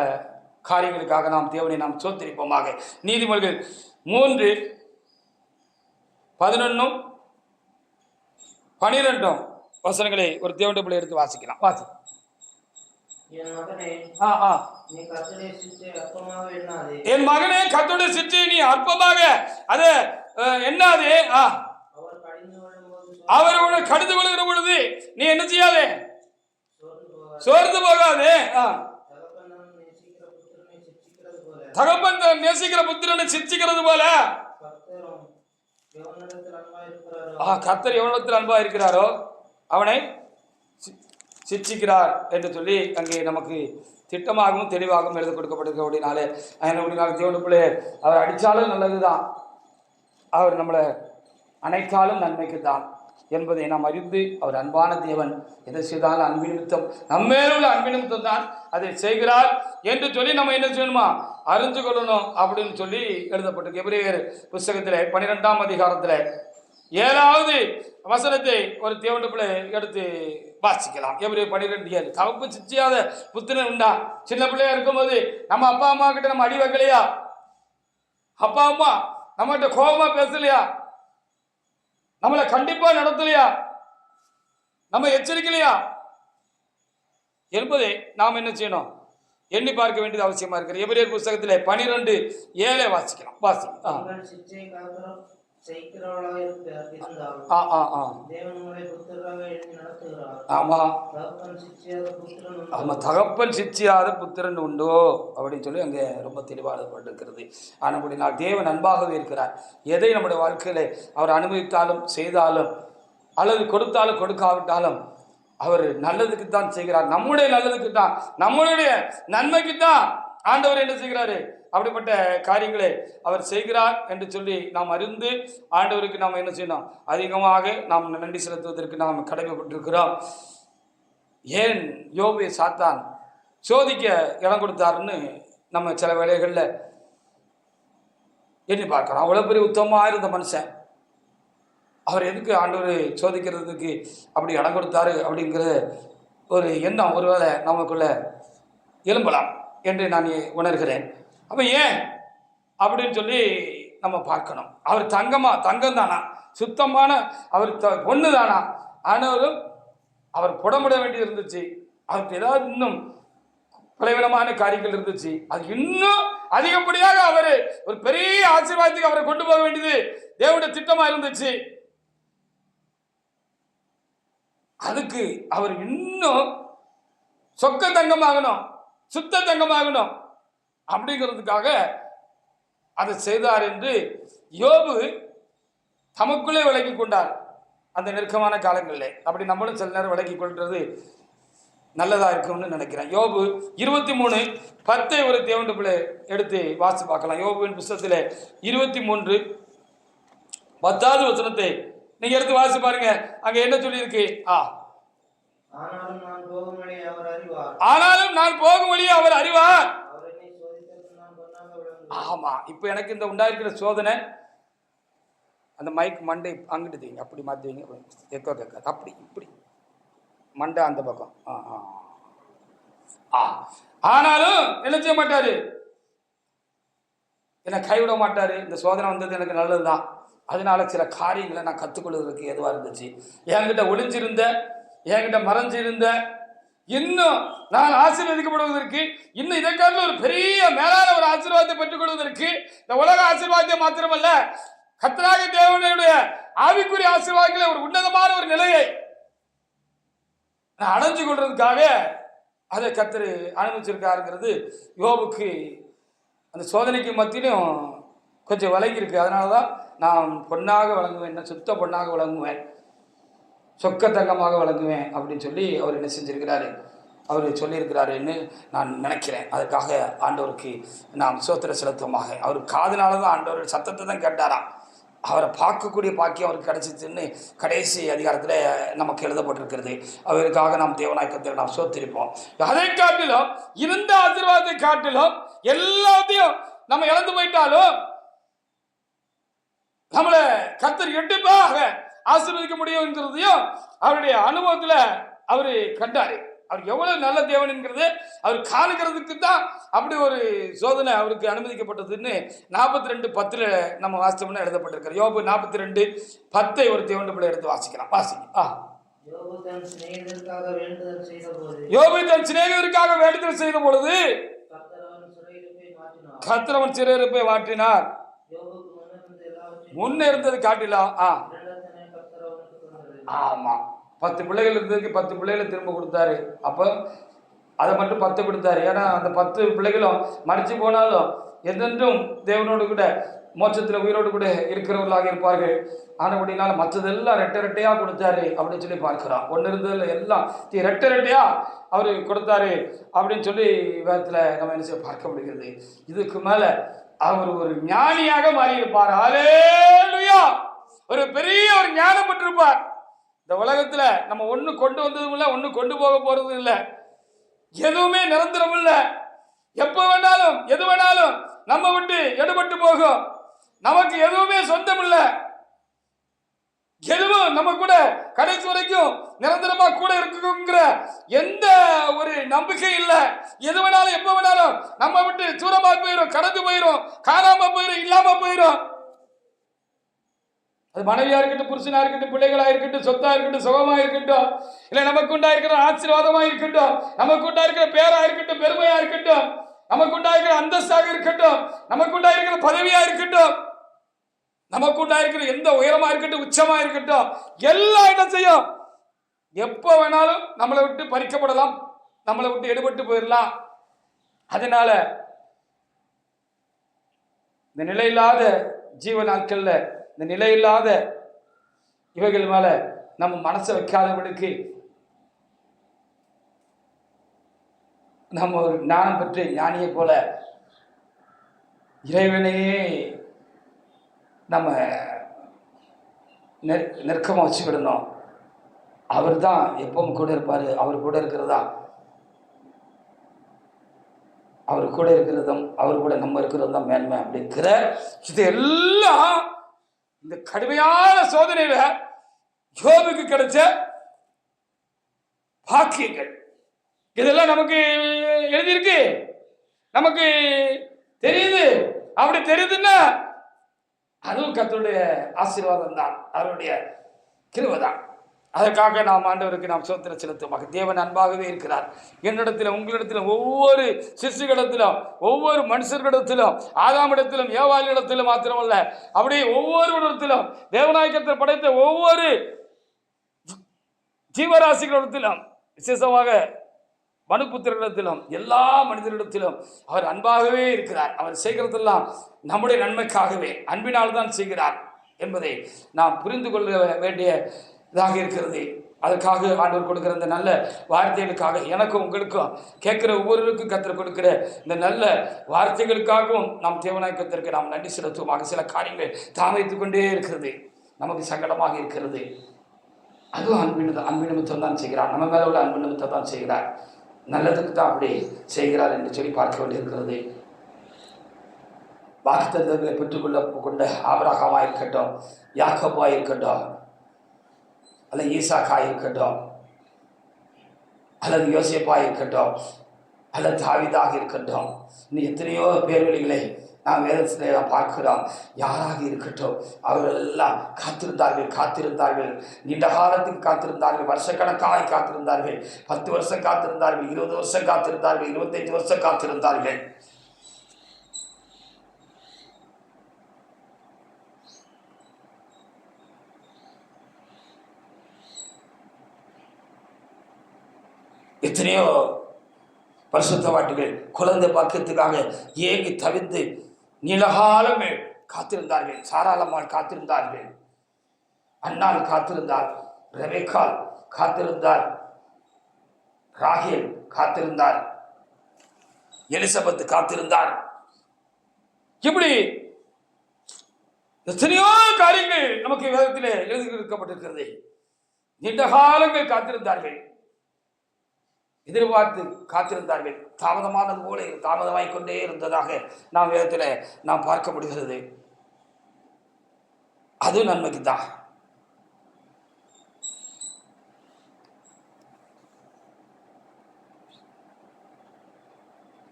காரியங்களுக்காக நாம் தேவனை நாம் சோத்திரிப்போமாக. நீதிமொழிகள் 3, 11, 12 வசனங்களை ஒரு தேவனுடைய பிள்ளை எடுத்து வாசிக்கலாம். வாசி. என் மகனே, கர்த்தருடைய சிற்றையை நீ அற்பமாக அதை எண்ணாதே. அவர் உன்னை கடிந்து கொள்கிற பொழுது நீ என்ன செய்யாதே, சோர்ந்து போகாதே. தகப்பன் நேசிக்கிற புத்திரனை சிரிச்சுக்கிறது போல கர்த்தர் எவனிடத்தில் அன்பா இருக்கிறாரோ அவனை சிரிச்சுக்கிறார் என்று சொல்லி அங்கே நமக்கு திட்டமாகவும் தெளிவாகவும் எழுத கொடுக்கப்பட்டிருக்க. அப்படின்னாலே தேவனுக்குள்ளே அவர் அடித்தாலும் நல்லதுதான், அவர் நம்மளை அணைத்தாலும் நன்மைக்கு தான் என்பதை நாம் அறிந்து, அவர் அன்பான தேவன், எதை செய்தாலும் அன்பு நிமித்தம், நம்மேலுள்ள அன்பு நிமித்தம் தான் அதை செய்கிறார் என்று சொல்லி நம்ம என்ன செய்யணுமா, அறிந்து கொள்ளணும் அப்படின்னு சொல்லி எழுதப்பட்டிருக்கு. எபிரேயர் புஸ்தகத்தில் 12ஆம் அதிகாரத்தில் 7வது வசனத்தை ஒரு தேவனுக்குள்ளே எடுத்து வாசிக்கலாம். எபிரேயர் 12:7. தகப்பு சிச்சியாத புத்திரன் உண்டா? சின்ன பிள்ளையா இருக்கும்போது நம்ம அப்பா அம்மா கிட்ட நம்ம அடி வைக்கலையா? அப்பா அம்மா நம்மகிட்ட கோபமா பேசலையா? நம்மளை கண்டிப்பா நடத்தலையா? நம்ம எச்சரிக்கலையா என்பதை நாம் என்ன செய்யணும், எண்ணி பார்க்க வேண்டியது அவசியமா இருக்கிறது. எபிரேயர் புஸ்தகத்தில் 12:7 வாசிக்கலாம். வாசி. ஆமா ஆமா, தகப்பன் சிச்சியாத புத்திரன் உண்டோ அப்படின்னு சொல்லி அங்கே ரொம்ப தெளிவாகப்பட்டிருக்கிறது. ஆனால் நான் தேவன் அன்பாகவே இருக்கிறார். எதை நம்முடைய வாழ்க்கையில அவர் அனுபவித்தாலும் செய்தாலும் அல்லது கொடுத்தாலும் கொடுக்காவிட்டாலும் அவர் நல்லதுக்கு தான் செய்கிறார். நம்முடைய நல்லதுக்கு தான், நம்மளுடைய நன்மைக்கு தான் ஆண்டவர் என்ன செய்கிறாரு, அப்படிப்பட்ட காரியங்களை அவர் செய்கிறார் என்று சொல்லி நாம் அறிந்து ஆண்டவருக்கு நாம் என்ன செய்யணும், அதிகமாக நாம் நன்றி செலுத்துவதற்கு நாம் கடமைப்பட்டிருக்கிறோம். ஏன் யோபை சாத்தான் சோதிக்க இடம் கொடுத்தாருன்னு நம்ம சில வேளைகளில் எண்ணி பார்க்கிறோம். அவ்வளோ பெரிய உத்தமமாக இருந்த மனுஷன், அவர் எதுக்கு ஆண்டவர் சோதிக்கிறதுக்கு அப்படி இடம் கொடுத்தாரு அப்படிங்கிற ஒரு எண்ணம் ஒருவேளை நமக்குள்ள எழும்பலாம் என்று நான் உணர்கிறேன். அப்போ ஏன் அப்படின்னு சொல்லி நம்ம பார்க்கணும். அவர் தங்கம் தானா, சுத்தமான அவர் பொண்ணு தானா, ஆனாலும் அவர் புடமுட வேண்டியது இருந்துச்சு. அவருக்கு ஏதாவது இன்னும் பலவிதமான காரியங்கள் இருந்துச்சு. அது இன்னும் அதிகப்படியாக அவர் ஒரு பெரிய ஆசீர்வாதத்துக்கு அவரை கொண்டு போக வேண்டியது தேவனுடைய திட்டமா இருந்துச்சு. அதுக்கு அவர் இன்னும் சொக்க தங்கமாகணும், சுத்த தங்கமாகணும் அப்படிங்கிறதுக்காக அதை செய்தார் என்று யோபு தமக்குள்ளே விலகி கொண்டார் அந்த நெருக்கமான காலங்களில். அப்படி நம்மளும் சில நேரம் விலகி கொள்றது நல்லதா இருக்கும்னு நினைக்கிறேன். யோபு 23:10 ஒரு தேவனுடைய பிள்ளை எடுத்து வாசி பார்க்கலாம். யோபுவின் புத்தகத்தில் 23 10வது வசனத்தை நீங்க எடுத்து வாசி பாருங்க. அங்க என்ன சொல்லி இருக்கு? ஆனாலும் நான் போகும் வழியை அவர் அறிவார். ஆமா, இப்ப எனக்கு இந்த உண்டாயிருக்கிற சோதனை, அந்த மைக் மண்டை அங்கிட்டு தீங்க, அப்படி மாத்துவீங்க, எக்கோ கேட்காது, அப்படி இப்படி மண்டை அந்த பக்கம். ஆனாலும் என்ன செய்ய மாட்டாரு, என்னை கைவிட மாட்டாரு. இந்த சோதனை வந்தது எனக்கு நல்லதுதான். அதனால சில காரியங்களை நான் கற்றுக்கொள்வதற்கு எதுவாக இருந்துச்சு. என்கிட்ட ஒளிஞ்சிருந்த, என்கிட்ட மறைஞ்சிருந்த, இன்னும் நான் ஆசீர்வதிக்கப்படுவதற்கு, இன்னும் இதற்காக ஒரு பெரிய மேலான ஒரு ஆசீர்வாதத்தை பெற்றுக் கொள்வதற்கு, இந்த உலக ஆசீர்வாதத்தை மாத்திரமல்ல, கர்த்தராகிய தேவனுடைய ஆவிக்குரிய ஆசீர்வாதங்களை ஒரு உன்னதமான ஒரு நிலையை நான் அடைஞ்சு கொள்றதுக்காக அதை கர்த்தர் அனுமதிச்சிருக்காருங்கிறது யோபுக்கு அந்த சோதனைக்கு மத்தியிலும் கொஞ்சம் விலகி இருக்கு. அதனால தான் நான் பொன்னாக வழங்குவேன், சுத்த பொன்னாக வழங்குவேன், சொக்க தங்கமாக வழங்குவேன் அப்படின்னு சொல்லி அவர் என்ன செஞ்சிருக்கிறாரு, அவர் சொல்லியிருக்கிறாருன்னு நான் நினைக்கிறேன். அதுக்காக ஆண்டவருக்கு நாம் சோத்திர செலுத்தமாக. அவர் காதுனால தான் ஆண்டவர் சத்தத்தை தான் கேட்டாராம். அவரை பார்க்கக்கூடிய பாக்கியம் அவருக்கு கிடைச்சிச்சுன்னு கடைசி அதிகாரத்தில் நமக்கு எழுதப்பட்டிருக்கிறது. அவருக்காக நாம் தேவநாயகத்தில் நாம் சோத்திருப்போம். அதை காட்டிலும் இருந்த ஆசீர்வாதத்தை காட்டிலும் எல்லாத்தையும் நம்ம இழந்து போயிட்டாலும் நம்மளை கர்த்தர் கண்டிப்பாக ஆசீர்வதிக்க முடியும்ங்கிறதையும் அவருடைய அனுபவத்தில் அவரு கண்டாரு. அவர் எவ்வளவு நல்ல தேவன் என்கிறது அவர் காணுகிறதுக்கு தான் அப்படி ஒரு சோதனை அவருக்கு அனுமதிக்கப்பட்டதுன்னு 42:10 நம்ம வாசித்தோம்னா எழுதப்பட்டிருக்கிறார். யோபு 42:10 ஒரு தேவன் பிள்ளை எடுத்து வாசிக்கலாம். வாசிங்க. யோபு தன் சிநேகிதருக்காக வேண்டுதல் செய்த பொழுது கர்த்தர் அவன் சிறையிருப்பை மாற்றினார். முன்ன இருந்தது காட்டிலாம். ஆமா, 10 பிள்ளைகள் இருந்ததுக்கு 10 பிள்ளைகளை திரும்ப கொடுத்தாரு. அப்போ அதை மட்டும் 10 கொடுத்தாரு. ஏன்னா அந்த 10 பிள்ளைகளும் மறிச்சு போனாலும் என்றென்றும் தேவனோடு கூட மோட்சத்தில் உயிரோடு கூட இருக்கிறவர்களாக இருப்பார்கள். ஆனபடினால மற்றதெல்லாம் ரெட்டையாக கொடுத்தாரு அப்படின்னு சொல்லி பார்க்கிறோம். ஒன்று இருந்ததில் எல்லாம் ரெட்டையாக அவர் கொடுத்தாரு அப்படின்னு சொல்லி வேதத்தில் நம்ம என்ன செய்ய பார்க்க முடிகிறது. இதுக்கு மேலே அவர் ஒரு ஞானியாக மாறியிருப்பார். ஹல்லேலூயா! ஒரு பெரிய ஒரு ஞானம் பெற்றிருப்பார். இந்த உலகத்துல நம்ம ஒண்ணு கொண்டு வந்ததும் இல்லை, ஒண்ணு கொண்டு போக போறதும் இல்லை, எதுவுமே நிரந்தரம் இல்லை. எப்ப வேணாலும் எது வேணாலும் நம்ம விட்டு எடுபட்டு போகும். நமக்கு எதுவுமே சொந்தம் இல்லை. எதுவும் நம்ம கூட கடைசி வரைக்கும் நிரந்தரமா கூட இருக்குங்கிற எந்த ஒரு நம்பிக்கை இல்லை. எது வேணாலும் எப்ப வேணாலும் நம்ம விட்டு தூரமா போயிடும், கடந்து போயிடும், காணாம போயிடும், இல்லாம போயிடும். அது மனைவியா இருக்கட்டும், புருஷனா இருக்கட்டும், பிள்ளைகளா இருக்கட்டும், சொத்தா இருக்கட்டும், சுகமா இருக்கட்டும், இல்ல நமக்கு உண்டா இருக்கிற ஆசீர்வாதமா இருக்கட்டும், நமக்கு உண்டா இருக்கிற பேரா இருக்கட்டும், பெருமையா இருக்கட்டும், நமக்கு உண்டா இருக்கிற அந்தஸ்தாக இருக்கட்டும், நமக்கு உண்டா இருக்கிற பதவியா இருக்கட்டும், நமக்கு உண்டா இருக்கிற எந்த உயரமா இருக்கட்டும், உச்சமா இருக்கட்டும், எல்லாம் என்ன செய்யும்? எப்போ வேணாலும் நம்மளை விட்டு பறிக்கப்படலாம், நம்மளை விட்டு எடுபட்டு போயிடலாம். அதனால இந்த நிலையில்லாத ஜீவ நாட்கள்ல இந்த நிலையில்லாத இவைகள் மேல நம்ம மனசை வைக்காதவர்களுக்கு நம்ம ஒரு ஞானம் பெற்று ஞானியை போல இறைவனையே நம்ம நெருக்கமாக வச்சுக்கிடணும். அவர் தான் எப்பவும் கூட இருப்பார். அவர் கூட இருக்கிறதா, அவர் கூட இருக்கிறதும் அவர் கூட நம்ம இருக்கிறது தான் மேன்மை அப்படிங்கிற இது எல்லாம் இந்த கடுமையான சோதனையில யோபுக்கு கிடைச்ச பாக்கியங்கள். இதெல்லாம் நமக்கு எழுதியிருக்கு, நமக்கு தெரியுது. அப்படி தெரியுதுன்னா அதுவும் கர்த்தருடைய ஆசீர்வாதம் தான், அவருடைய கிருபை தான். அதற்காக நாம் ஆண்டவருக்கு நாம் சோத்திரம் செலுத்துமாக. தேவன் அன்பாகவே இருக்கிறார். என்னிடத்திலும் உங்களிடத்திலும் ஒவ்வொரு சிசுகளிடத்திலும் ஒவ்வொரு மனுஷர்களிடத்திலும் ஆதாமிடத்திலும் ஏவாளிடத்திலும் மாத்திரமல்ல, அப்படி ஒவ்வொருவரிடத்திலும் தேவநாயகத்தை படைத்த ஒவ்வொரு ஜீவராசிகளிடத்திலும் விசேஷமாக மனுபுத்திரிடத்திலும் எல்லா மனிதரிடத்திலும் அவர் அன்பாகவே இருக்கிறார். அவர் செய்கிறதெல்லாம் நம்முடைய நன்மைக்காகவே அன்பினால் தான் செய்கிறார் என்பதை நாம் புரிந்து கொள்ள வேண்டியதாக இருக்கிறது. அதற்காக ஆண்டவர் கொடுக்கிற இந்த நல்ல வார்த்தைகளுக்காக எனக்கும் உங்களுக்கும் கேட்கிற ஒவ்வொருவருக்கும் கர்த்தர் கொடுக்கிற இந்த நல்ல வார்த்தைகளுக்காகவும் நாம் தேவநாயகத்திற்கு நாம் நன்றி செலுத்துவோமாக. சில காரியங்கள் தாமதித்து கொண்டே இருக்கிறது, நமக்கு சங்கடமாக இருக்கிறது. அதுவும் அன்பு நிமித்தம் தான் செய்கிறார். நம்ம மேலே உள்ள அன்பு நிமித்தம் தான் செய்கிறார். நல்லதுக்கு தான் அப்படி செய்கிறார் என்று சொல்லி பார்க்க வேண்டியிருக்கிறது. வாக்குத்தத்தங்களை பெற்றுக்கொள்ள கொண்ட ஆபிரகாமா இருக்கட்டும், யாக்கோபா இருக்கட்டும், அல்லது ஈசாக்கா இருக்கட்டும், அல்லது யோசேப்பா இருக்கட்டும், அல்லது தாவீதாக இருக்கட்டும், இன்னும் எத்தனையோ பேர்வழிகளை நாம் வேதத்தில் பார்க்கிறோம். யாராக இருக்கட்டும், அவர்கள் எல்லாம் காத்திருந்தார்கள், நீண்ட காலத்துக்கு காத்திருந்தார்கள், வருஷக்கணக்காக காத்திருந்தார்கள், 10 வருஷம் காத்திருந்தார்கள், 20 வருஷம் காத்திருந்தார்கள், 25 வருஷம் காத்திருந்தார்கள். எத்தனையோ பரிசுத்தவான்கள் குழந்தை பாக்கியத்துக்காக ஏங்கி தவிர்த்து நீலகாலங்கள் காத்திருந்தார்கள். சாராளம்மாள் காத்திருந்தார்கள், அன்னாள் காத்திருந்தார், ரெபெக்காள் காத்திருந்தார், ராகேல் காத்திருந்தார், எலிசபெத் காத்திருந்தார். இப்படி எத்தனையோ காரியங்கள் நமக்கு வேதத்திலே எழுதியிருக்கப்பட்டிருக்கிறது. நீண்ட காலங்கள் காத்திருந்தார்கள், எதிர்பார்த்து காத்திருந்தார்கள். தாமதமானது போல தாமதமாய்கொண்டே இருந்ததாக நாம் வேதத்தில் நாம் பார்க்க முடிகிறது. அது நன்மைக்கு தான்.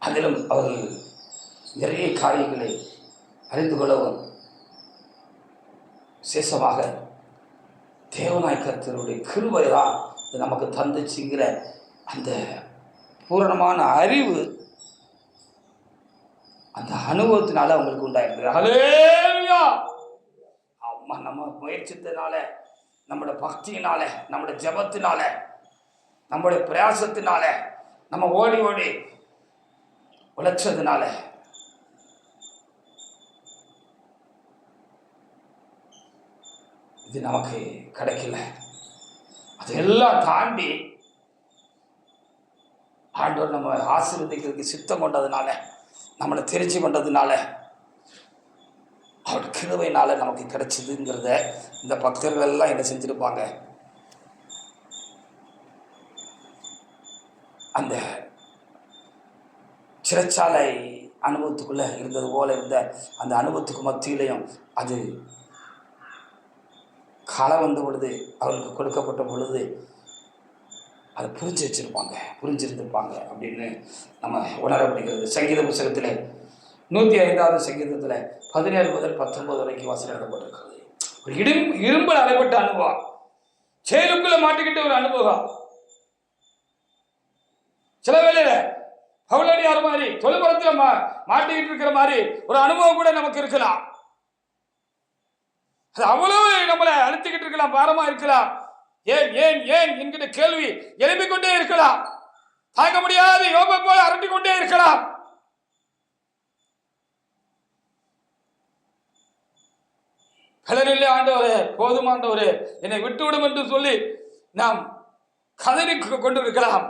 அதிலும் அவர்கள் நிறைய காரியங்களை அறிந்து கொள்ளவும் விசேஷமாக தேவனாய் கர்த்தருடைய கிருபை தான் நமக்கு தந்துச்சுங்கிற அந்த பூரணமான அறிவு, அந்த அனுபவத்தினால அவங்களுக்கு உண்டாயிருக்கிறது. ஹல்லேலூயா! அம்மா, நம்ம முயற்சித்தனால, நம்முடைய பக்தியினால, நம்முடைய ஜபத்தினால, நம்முடைய பிரயாசத்தினால, நம்ம ஓடி ஓடி உழைச்சதுனால இது நமக்கு கிடைக்கல. அதெல்லாம் தாண்டி ஆண்டவர் நம்ம ஆசீர்வதிக்கிறதுக்கு சித்தம் கொண்டதுனால, நம்மளை தெரிஞ்சு கொண்டதுனால, அவர் கிருபையினால நமக்கு கிடைச்சதுங்கிறத இந்த பக்தர்கள் எல்லாம் என்ன செஞ்சிருப்பாங்க. அந்த சிறைச்சாலை அனுபவத்துக்குள்ள இருந்தது போல இருந்த அந்த அனுபவத்துக்கு மத்தியிலையும் அது காலம் வந்த பொழுது, அவருக்கு கொடுக்கப்பட்ட பொழுது அதை புரிஞ்சிருந்திருப்பாங்க அப்படின்னு நம்ம உணரப்படுகிறது. சங்கீத புத்தகத்தில் 105வது சங்கீதத்தில் 17 முதல் 19 வரைக்கும் வாசல் எழுதப்பட்டிருக்கிறது. ஒரு இரும்பல் அடைப்பட்ட அனுபவம், செயலுக்குள்ள மாட்டிக்கிட்ட ஒரு அனுபவம். சில வேளையில பவுலடியார் மாதிரி தொழுபுறத்தில் மாட்டிக்கிட்டு இருக்கிற மாதிரி ஒரு அனுபவம் கூட நமக்கு இருக்கலாம். அது அவ்வளவு நம்மளை அழுத்திக்கிட்டு இருக்கலாம், பாரமா இருக்கலாம். ஏன் ஏன் ஏன் என்கிற கேள்வி எழுப்பிக் கொண்டே இருக்கலாம். தாங்க முடியாது யோபை போல அரட்டி கொண்டே இருக்கலாம். கலரில்லை ஆண்டவரே, போதும் ஆண்டவரே, என்னை விட்டுவிடும் என்று சொல்லி நாம் கதறி கொண்டு இருக்கலாம்.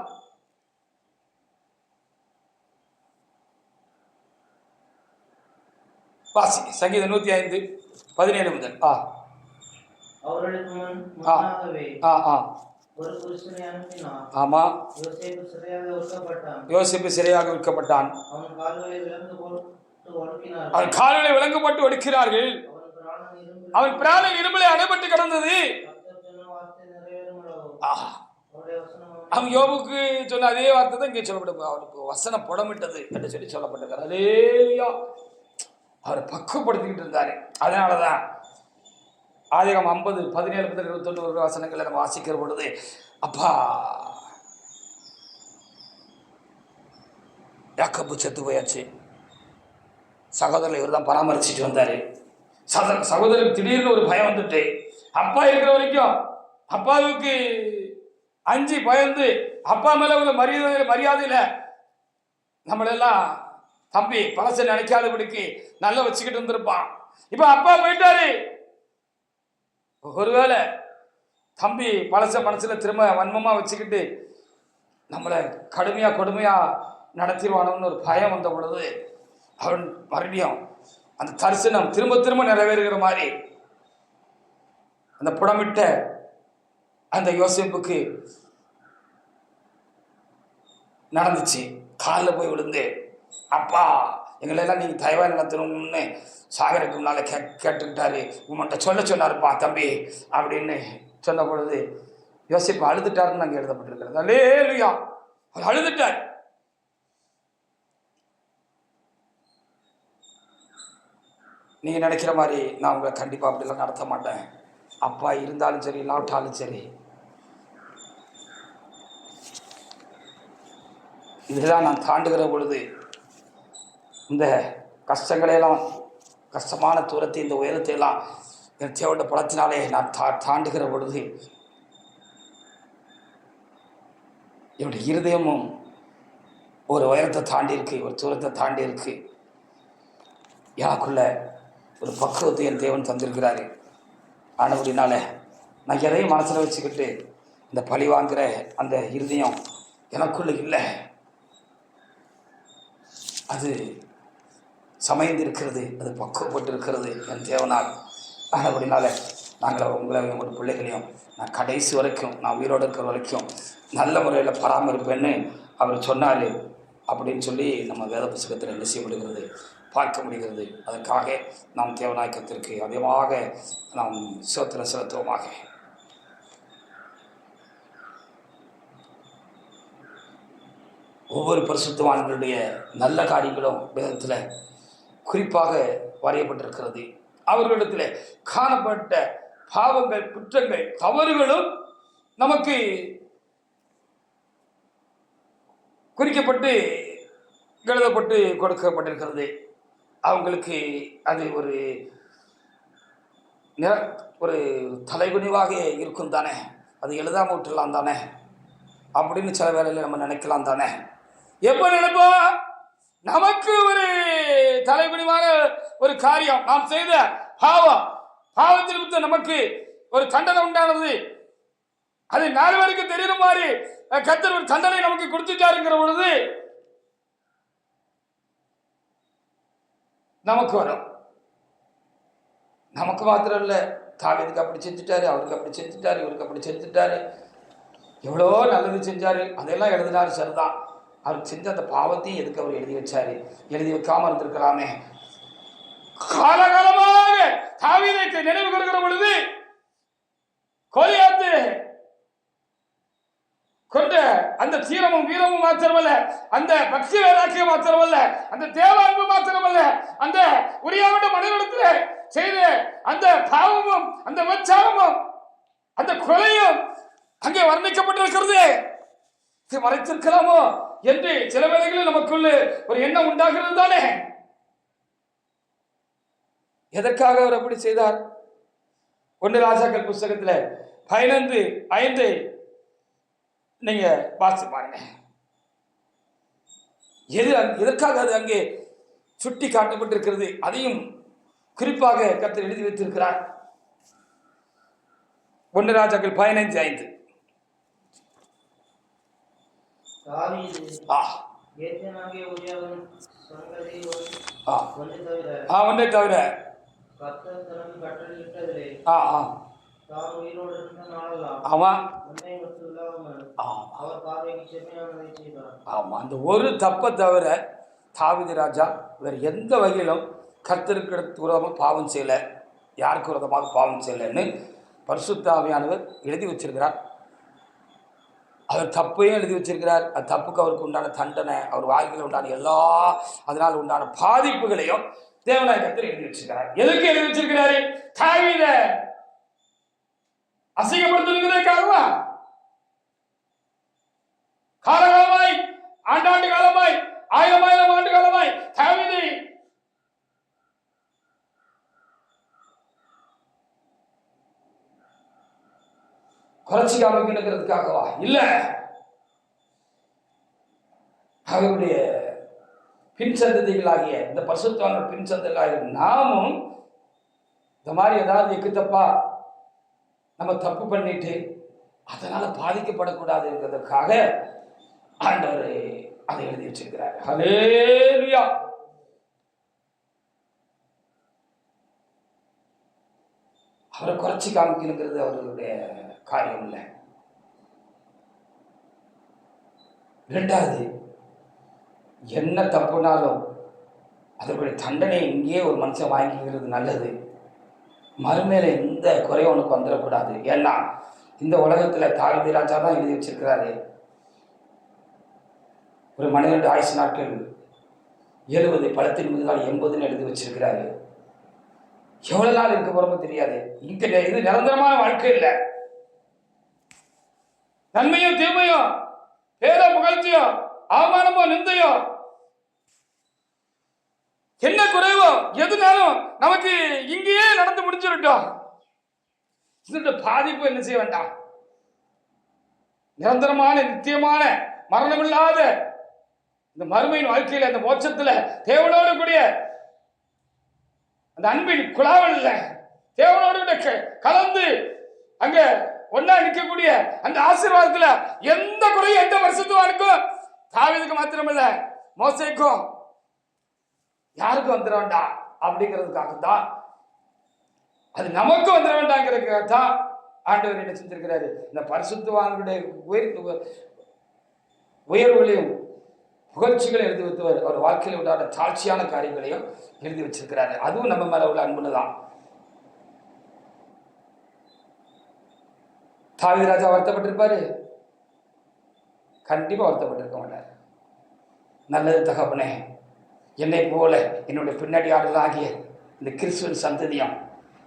வாசி சங்கீதம் 105:17 முதல். யோசேப்பு சிறையாக விற்கப்பட்டான். அவன் கால்களை விலங்கப்பட்டு ஒடுக்கிறார்கள். அவன் பிராணன் இரும்பலை அடைபட்டு கிடந்தது. அவன் யோபுக்கு சொன்ன அதே வார்த்தை தான் இங்கே சொல்லப்படும். அவனுக்கு வசனம் புடமிட்டது என்று சொல்லி சொல்லப்பட்டிருக்கிறார். அவரை பக்குவப்படுத்திக்கிட்டு இருந்தாரு. அதனாலதான் ஆதிகம் 50:17 முதல் 21 வசனங்களை நம்ம வாசிக்கிற பொழுது, அப்பா யாக்கோபு செத்து போயாச்சு, சகோதரர் இவர் தான் பராமரிச்சுட்டு வந்தாரு. சகோதரருக்கு திடீர்னு ஒரு பயம் வந்துட்டு, அப்பா இருக்கிற வரைக்கும் அப்பாவுக்கு அஞ்சு பயந்து அப்பா மேல உள்ள மரியாதையில நம்மளெல்லாம் தம்பி பழச நினைக்காதபடிக்கு நல்லா வச்சுக்கிட்டு வந்திருப்பான். இப்ப அப்பா போயிட்டாரு, ஒருவேளை தம்பி பழச மனசுல திரும்ப வன்மமா வச்சுக்கிட்டு நம்மளை கொடுமையா நடத்திடுவானோன்னு ஒரு பயம் வந்த பொழுது, அவன் மறுபடியும் அந்த தரிசனம் திரும்ப திரும்ப நிறைவேறுகிற மாதிரி அந்த புடமிட்ட அந்த யோசேப்புக்கு நடந்துச்சு. காலில் போய் விழுந்து, அப்பா எங்களெல்லாம் நீங்கள் தயவாக நடத்தணும்னு சாகருக்கு முன்னால் கேட்டுக்கிட்டாரு, உங்கள்கிட்ட சொன்னாருப்பா தம்பி அப்படின்னு சொன்ன பொழுது யோசிப்பு அழுதுட்டாருன்னு அங்கே எழுதப்பட்டிருக்கிறது. அல்லேலூயா, அவர் அழுதுட்டார். நீங்கள் நினைக்கிற மாதிரி நான் உங்களை கண்டிப்பாக அப்படிலாம் நடத்த மாட்டேன். அப்பா இருந்தாலும் சரி இல்லாவிட்டாலும் சரி, இதெல்லாம் நான் தாண்டுகிற பொழுது, இந்த கஷ்டங்களையெல்லாம் கஷ்டமான தூரத்தை இந்த உயரத்தை எல்லாம் என் தேவண்ட பலத்தினாலே நான் தாண்டுகிற பொழுது என்னுடைய இருதயமும் ஒரு உயரத்தை தாண்டி இருக்கு, ஒரு தூரத்தை தாண்டி இருக்கு. எனக்குள்ள ஒரு பக்குவத்தை என் தேவன் தந்திருக்கிறாரு. ஆனபடினால நான் எதையும் மனசில் வச்சுக்கிட்டு இந்த பழி வாங்குகிற அந்த இருதயம் எனக்குள்ள இல்லை, அது சமைந்து இருக்கிறது, அது பக்குவப்பட்டு இருக்கிறது என் தேவனால். அப்படினால நாங்கள் உங்களை உங்கள் பிள்ளைகளையும் நான் கடைசி வரைக்கும், நான் உயிரோடு இருக்கிற வரைக்கும் நல்ல முறையில் பராமரிப்பேன்னு அவர் சொன்னார் அப்படின்னு சொல்லி நம்ம வேத புத்தகத்தில் என்ன செய்யப்படுகிறது, பார்க்க முடிகிறது. அதற்காக நாம் தேவநாயகத்திற்கு அதிகமாக நாம் ஸ்தோத்திரம் செலுத்துவோமாக. ஒவ்வொரு பரிசுத்தவான்களுடைய நல்ல காரியங்களும் வேதத்தில் குறிப்பாக வரையப்பட்டிருக்கிறது. அவர்களிடத்தில் காணப்பட்ட பாவங்கள், குற்றங்கள், தவறுகளும் நமக்கு குறிக்கப்பட்டு எழுதப்பட்டு கொடுக்கப்பட்டிருக்கிறது. அவங்களுக்கு அது ஒரு தலைகுனிவாக இருக்கும் தானே, அது எழுதாம விட்டுலாம் தானே அப்படின்னு சில வேளையில் நம்ம நினைக்கலாம் தானே. எப்போ நினைப்போம்? நமக்கு ஒரு தலைகுனிவான ஒரு காரியம், நாம் செய்த பாவத்திற்கு நமக்கு ஒரு தண்டனை உண்டானது, அது 4 பேருக்கு தெரியுற மாதிரி கர்த்தர் ஒரு தண்டனை நமக்கு கொடுத்துட்டாருங்கிற பொழுது நமக்கு வரும். நமக்கு மாத்திரம் இல்லை, தாவீதுக்கு அப்படி செஞ்சுட்டாரு, அவருக்கு அப்படி செஞ்சுட்டாரு, இவருக்கு அப்படி செஞ்சுட்டாரு, எவ்வளோ நல்லது செஞ்சாரு, அதெல்லாம் எழுதினாரு, சரிதான். அவர் செஞ்ச அந்த பாவத்தையும் எதுக்கு அவர் எழுதி வச்சாரு? எழுதி வைக்காம இருந்திருக்கலாமே. காலகாலமாக தாவீதை நினைவு கூறுகிற பொழுது கோலியாத்து கொண்ட அந்த தீரமும் வீரமும் மாத்திரமல்ல, அந்த பக்தி வைராக்கியம் மாத்திரமல்ல, அந்த தேவ அன்பு மாத்திரமல்ல, அந்த உரியாவிட மனிதனிடத்தில் செய்த அந்த பாவமும் அந்த விபச்சாரமும் அந்த கொலையும் அங்கே வர்ணிக்கப்பட்டிருக்கிறது. இது மறைத்திருக்கலாமோ என்று சில வேளைகளில் நமக்குள்ள ஒரு எண்ணம் உண்டாகிறது தானே. எதற்காக அவர் அப்படி செய்தார்? 1 ராஜாக்கள் புஸ்தகத்தில் 15:5 நீங்க வாசித்து பாருங்க. எதற்காக அது அங்கே சுட்டி காட்டப்பட்டிருக்கிறது, அதையும் குறிப்பாக கர்த்தர் எழுதி வைத்திருக்கிறார். 1 ராஜாக்கள் 15:5. ஒன்றை தவிர அந்த ஒரு தப்பை தவிர தாவீது ராஜா வேற எந்த வகையிலும் கர்த்தருக்கு விரோதமாக பாவம் செய்யல, யாருக்கு விரோதமாக பாவம் செய்யலன்னு பரிசுத்த ஆவியானவர் எழுதி வச்சிருக்கிறார். அவர் தப்பையும் எழுதி வச்சிருக்கிறார். அது தப்புக்கு அவருக்கு உண்டான தண்டனை, அவர் வாழ்க்கையில் உண்டான எல்லா அதனால் உண்டான பாதிப்புகளையும் தேவனாய கர்த்தர் எழுதி வச்சிருக்கிறார். எதுக்கு எழுதி வச்சிருக்கிறாரு? தாவீதை அசிங்கப்படுத்துவதற்காகவா? காலகாலமாய், ஆண்டாண்டு காலமாய், 1000 ஆண்டு காலமாய் தாவீதை குறைச்சி காமிக்கணுங்கிறதுக்காகவா? இல்ல, அவருடைய பின் சந்ததிகளாகிய இந்த பரிசுத்தவான பின் சந்ததிகளாகிய நாமும் இந்த மாதிரி ஏதாவது எக்குத்தப்பா நம்ம தப்பு பண்ணிட்டு அதனால பாதிக்கப்படக்கூடாதுங்கிறதுக்காக ஆண்டவர் அதை எழுதி வச்சிருக்கிறார். ஹல்லேலூயா. அவரை குறைச்சி காமிக்கணுங்கிறது அவருடைய காரியம் இல்லை. 2வது, என்ன தப்புனாலும் அதற்குரிய தண்டனை இங்கேயே ஒரு மனுஷன் வாங்கிக்கிறது நல்லது. மறுமையில எந்த குறையும் உனக்கு வந்துடக்கூடாது. ஏன்னா இந்த உலகத்தில் தாவீது ராஜா தான் எழுதி வச்சிருக்கிறாரு. ஒரு மனிதனுடைய ஆயுசு நாட்கள் 70, பலத்தின் முதல் 80ன்னு எழுதி வச்சிருக்கிறாரு. எவ்வளவு நாள் இருக்க போறோமோ தெரியாது. இது நிரந்தரமான வாழ்க்கை இல்லை. நன்மையும் தீமையும், பேரோ புகழ்ச்சியோ, அவமானமோ நிந்தையோ, என்ன குறைவோ எதுனாலும் நமக்கு இங்கேயே நடந்து முடிச்சிருட்டோம். இதோட பாதிப்பு என்ன செய்ய வேண்டாம். நிரந்தரமான நித்தியமான மரணமில்லாத இந்த மறுமையின் வாழ்க்கையில, அந்த மோட்சத்துல தேவனோடு கூடிய அந்த அன்பின் குழாவல்ல தேவனோடு கூட கலந்து அங்க ஒன்னா நிற்கக்கூடிய அந்த ஆசீர்வாதத்துல எந்த குறையும் எந்த பரிசுத்தவானுக்கும் தாவீதுக்கு மாத்திரமல்ல மோசேக்கும் யாருக்கும் வந்துட வேண்டாம் அப்படிங்கிறதுக்காகத்தான், அது நமக்கு வந்துட வேண்டாங்கிறதுக்காக தான் ஆண்டவர் என்ன செஞ்சிருக்கிறாரு, இந்த பரிசுத்தவான்களுடைய உயர்வுகளையும் புகழ்ச்சிகளையும் எழுதி வைத்தவர். அவர் வாழ்க்கையில் உண்டான தாழ்ச்சியான காரியங்களையும் எழுதி வச்சிருக்கிறாரு. அதுவும் நம்ம மேல உள்ள அன்புதான். தாவீது ராஜா வருத்தப்பட்டிருப்பாரு? கண்டிப்பா வருத்தப்பட்டிருக்க மாட்டார். நல்லது தகப்பனே, என்னை போல என்னுடைய பின்னடியாளர்கள் ஆகிய இந்த கிறிஸ்துவின் சந்ததியம்,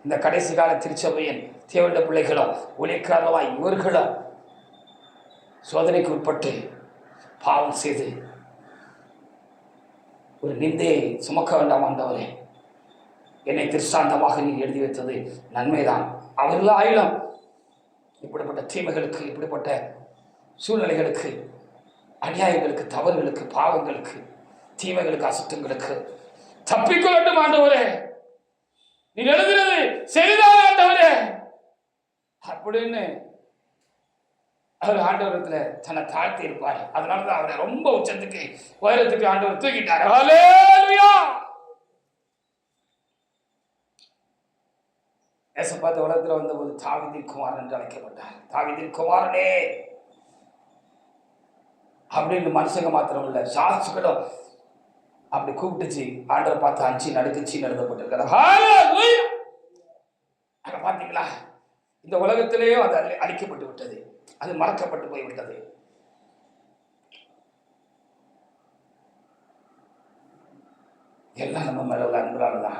இந்த கடைசி கால திருச்சபையின் தேவண்ட பிள்ளைகளும் உழைக்காரமாய் இவர்களும் சோதனைக்கு உட்பட்டு பாவம் செய்து ஒரு நிந்தையை சுமக்க வேண்டாம் ஆண்டவரே. என்னை திருஷ்டாந்தமாக நீ எழுதி வைத்தது நன்மைதான். அவர்கள் ஆயிலும் இப்படிப்பட்ட தீமைகளுக்கு, இப்படிப்பட்ட சூழ்நிலைகளுக்கு, அநியாயங்களுக்கு, தவறுகளுக்கு, பாவங்களுக்கு, தீமைகளுக்கு, அசுத்தங்களுக்கு தப்பிக்கொள்ளட்டும் ஆண்டவரே. நீ எழுதுறது சரிதான் ஆண்டவரே அப்படின்னு அவர் ஆண்டவரத்துல தன்னை தாழ்த்தி இருப்பார். அதனாலதான் அவரை ரொம்ப உச்சத்துக்கு உயரத்துக்கு ஆண்டவர் தூக்கிட்டார். ஹல்லேலூயா. ஏசப்பாத்த உலகத்துல வந்தபோது தாவீதின் குமாரன் என்று அழைக்கப்பட்டார். தாவீதின் குமாரனே அப்படின்னு மனுஷங்க மாத்திரம் இல்ல, சாஸ்திரங்களும் அப்படி கூப்பிட்டுச்சு. ஆண்டவர் பார்த்து அஞ்சு நடுக்குச்சு எழுதப்பட்டிருக்கிறார். பாத்தீங்களா, இந்த உலகத்திலேயும் அது அழிக்கப்பட்டு விட்டது, அது மறக்கப்பட்டு போய்விட்டது. எல்லாம் நம்ம மேல உள்ள அன்புதான்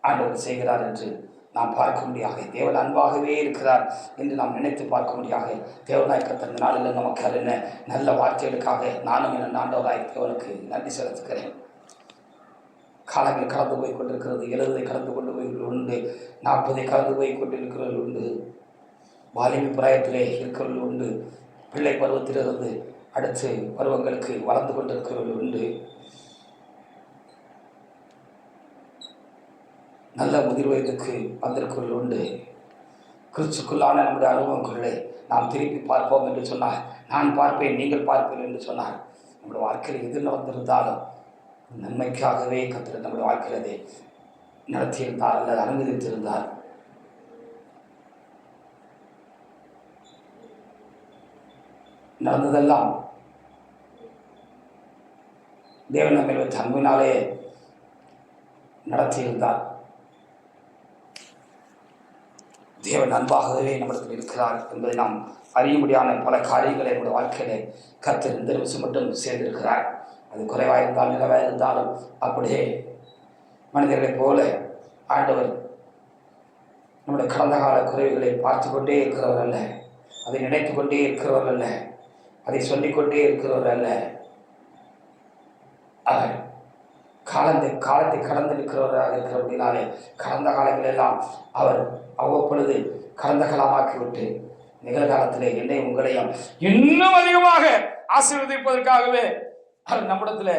ஆண்டவர் செய்கிறார் என்று நாம் பார்க்க முடியாது. தேவன் அன்பாகவே இருக்கிறார் என்று நாம் நினைத்து பார்க்க முடியாது. தேவனாய் கர்த்தர் நாளில் நமக்கு அறிந்த நல்ல வார்த்தைகளுக்காக நானும் என் ஆண்டவராய் தேவனுக்கு நன்றி செலுத்துகிறேன். காலங்கள் கடந்து போய் கொண்டிருக்கிறது. 70 கடந்து கொண்டு போய் உண்டு, 40 கடந்து போய் கொண்டிருக்கிறவர்கள் உண்டு, வாலிப பிராயத்திலே இருக்கிறவர்கள் உண்டு, பிள்ளை பருவத்திலிருந்து அடுத்து பருவங்களுக்கு வளர்ந்து கொண்டிருக்கிறவர்கள் உண்டு, நல்ல முதிர் வயதுக்கு வந்திருக்கிறவர்கள் உண்டு. கிறிஸ்துக்குள்ளான நம்முடைய அனுபவங்களை நாம் திருப்பி பார்ப்போம் என்று சொன்னார். நான் பார்ப்பேன், நீங்கள் பார்ப்பேன் என்று சொன்னார். நம்முடைய வாழ்க்கையில் எது நடந்திருந்தாலும் நன்மைக்காகவே கர்த்தர் நம்முடைய வாழ்க்கையில் அதை நடத்தியிருந்தார் அல்லது அனுமதித்திருந்தார். நடந்ததெல்லாம் தேவன் நம்மை வச்ச அன்பினாலே நடத்தியிருந்தார். தேவன் அன்பாகவே நம்மிடத்தில் இருக்கிறார் என்பதை நாம் அறிய முடியாத பல காரியங்களை நம்முடைய வாழ்க்கையிலே கர்த்தர் இந்த நிமிஷம் மட்டும் செய்திருக்கிறார். அது குறைவாக இருந்தாலும் நிலவாக இருந்தாலும் அப்படியே மனிதர்களைப் போல ஆண்டவர் நம்முடைய கடந்த கால குறைவுகளை பார்த்து கொண்டே இருக்கிறவர் அல்ல, அதை நினைத்து கொண்டே இருக்கிறவர் அல்ல, அதை சொல்லிக்கொண்டே இருக்கிறவர் அல்ல. அவர் காலத்தை கடந்து இருக்கிறவராக இருக்கிறபடினாலே கடந்த காலங்களெல்லாம் அவர் அவ்வப்பொழுது கடந்த காலமாக்கிவிட்டு நிகழ்காலத்திலே என்னை உங்களையும் இன்னும் அதிகமாக ஆசீர்வதிப்பதற்காகவே அவர் நம்மிடத்துல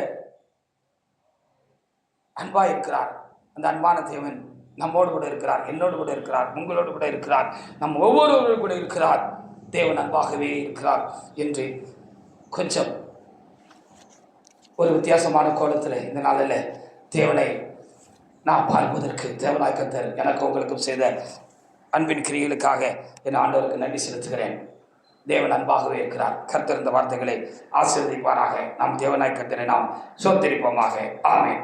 அன்பா இருக்கிறார். அந்த அன்பான தேவன் நம்மோடு கூட இருக்கிறார், என்னோடு கூட இருக்கிறார், உங்களோடு கூட இருக்கிறார், நம் ஒவ்வொருவரோடு கூட இருக்கிறார். தேவன் அன்பாகவே இருக்கிறார் என்று கொஞ்சம் ஒரு வித்தியாசமான கோலத்தில் இந்த நாளில் தேவனை நாம் பார்ப்பதற்கு தேவனாய் கர்த்தர் எனக்கு உங்களுக்கும் செய்த அன்பின் கிரியைகளுக்காக என் ஆண்டவருக்கு நன்றி செலுத்துகிறேன். தேவன் அன்பாகவே இருக்கிறார். கர்த்தர் இந்த வார்த்தைகளை ஆசீர்வதிப்பாராக. நாம் தேவனாய் கர்த்தரை நாம் சோத்தரிப்போமாக. ஆமென்.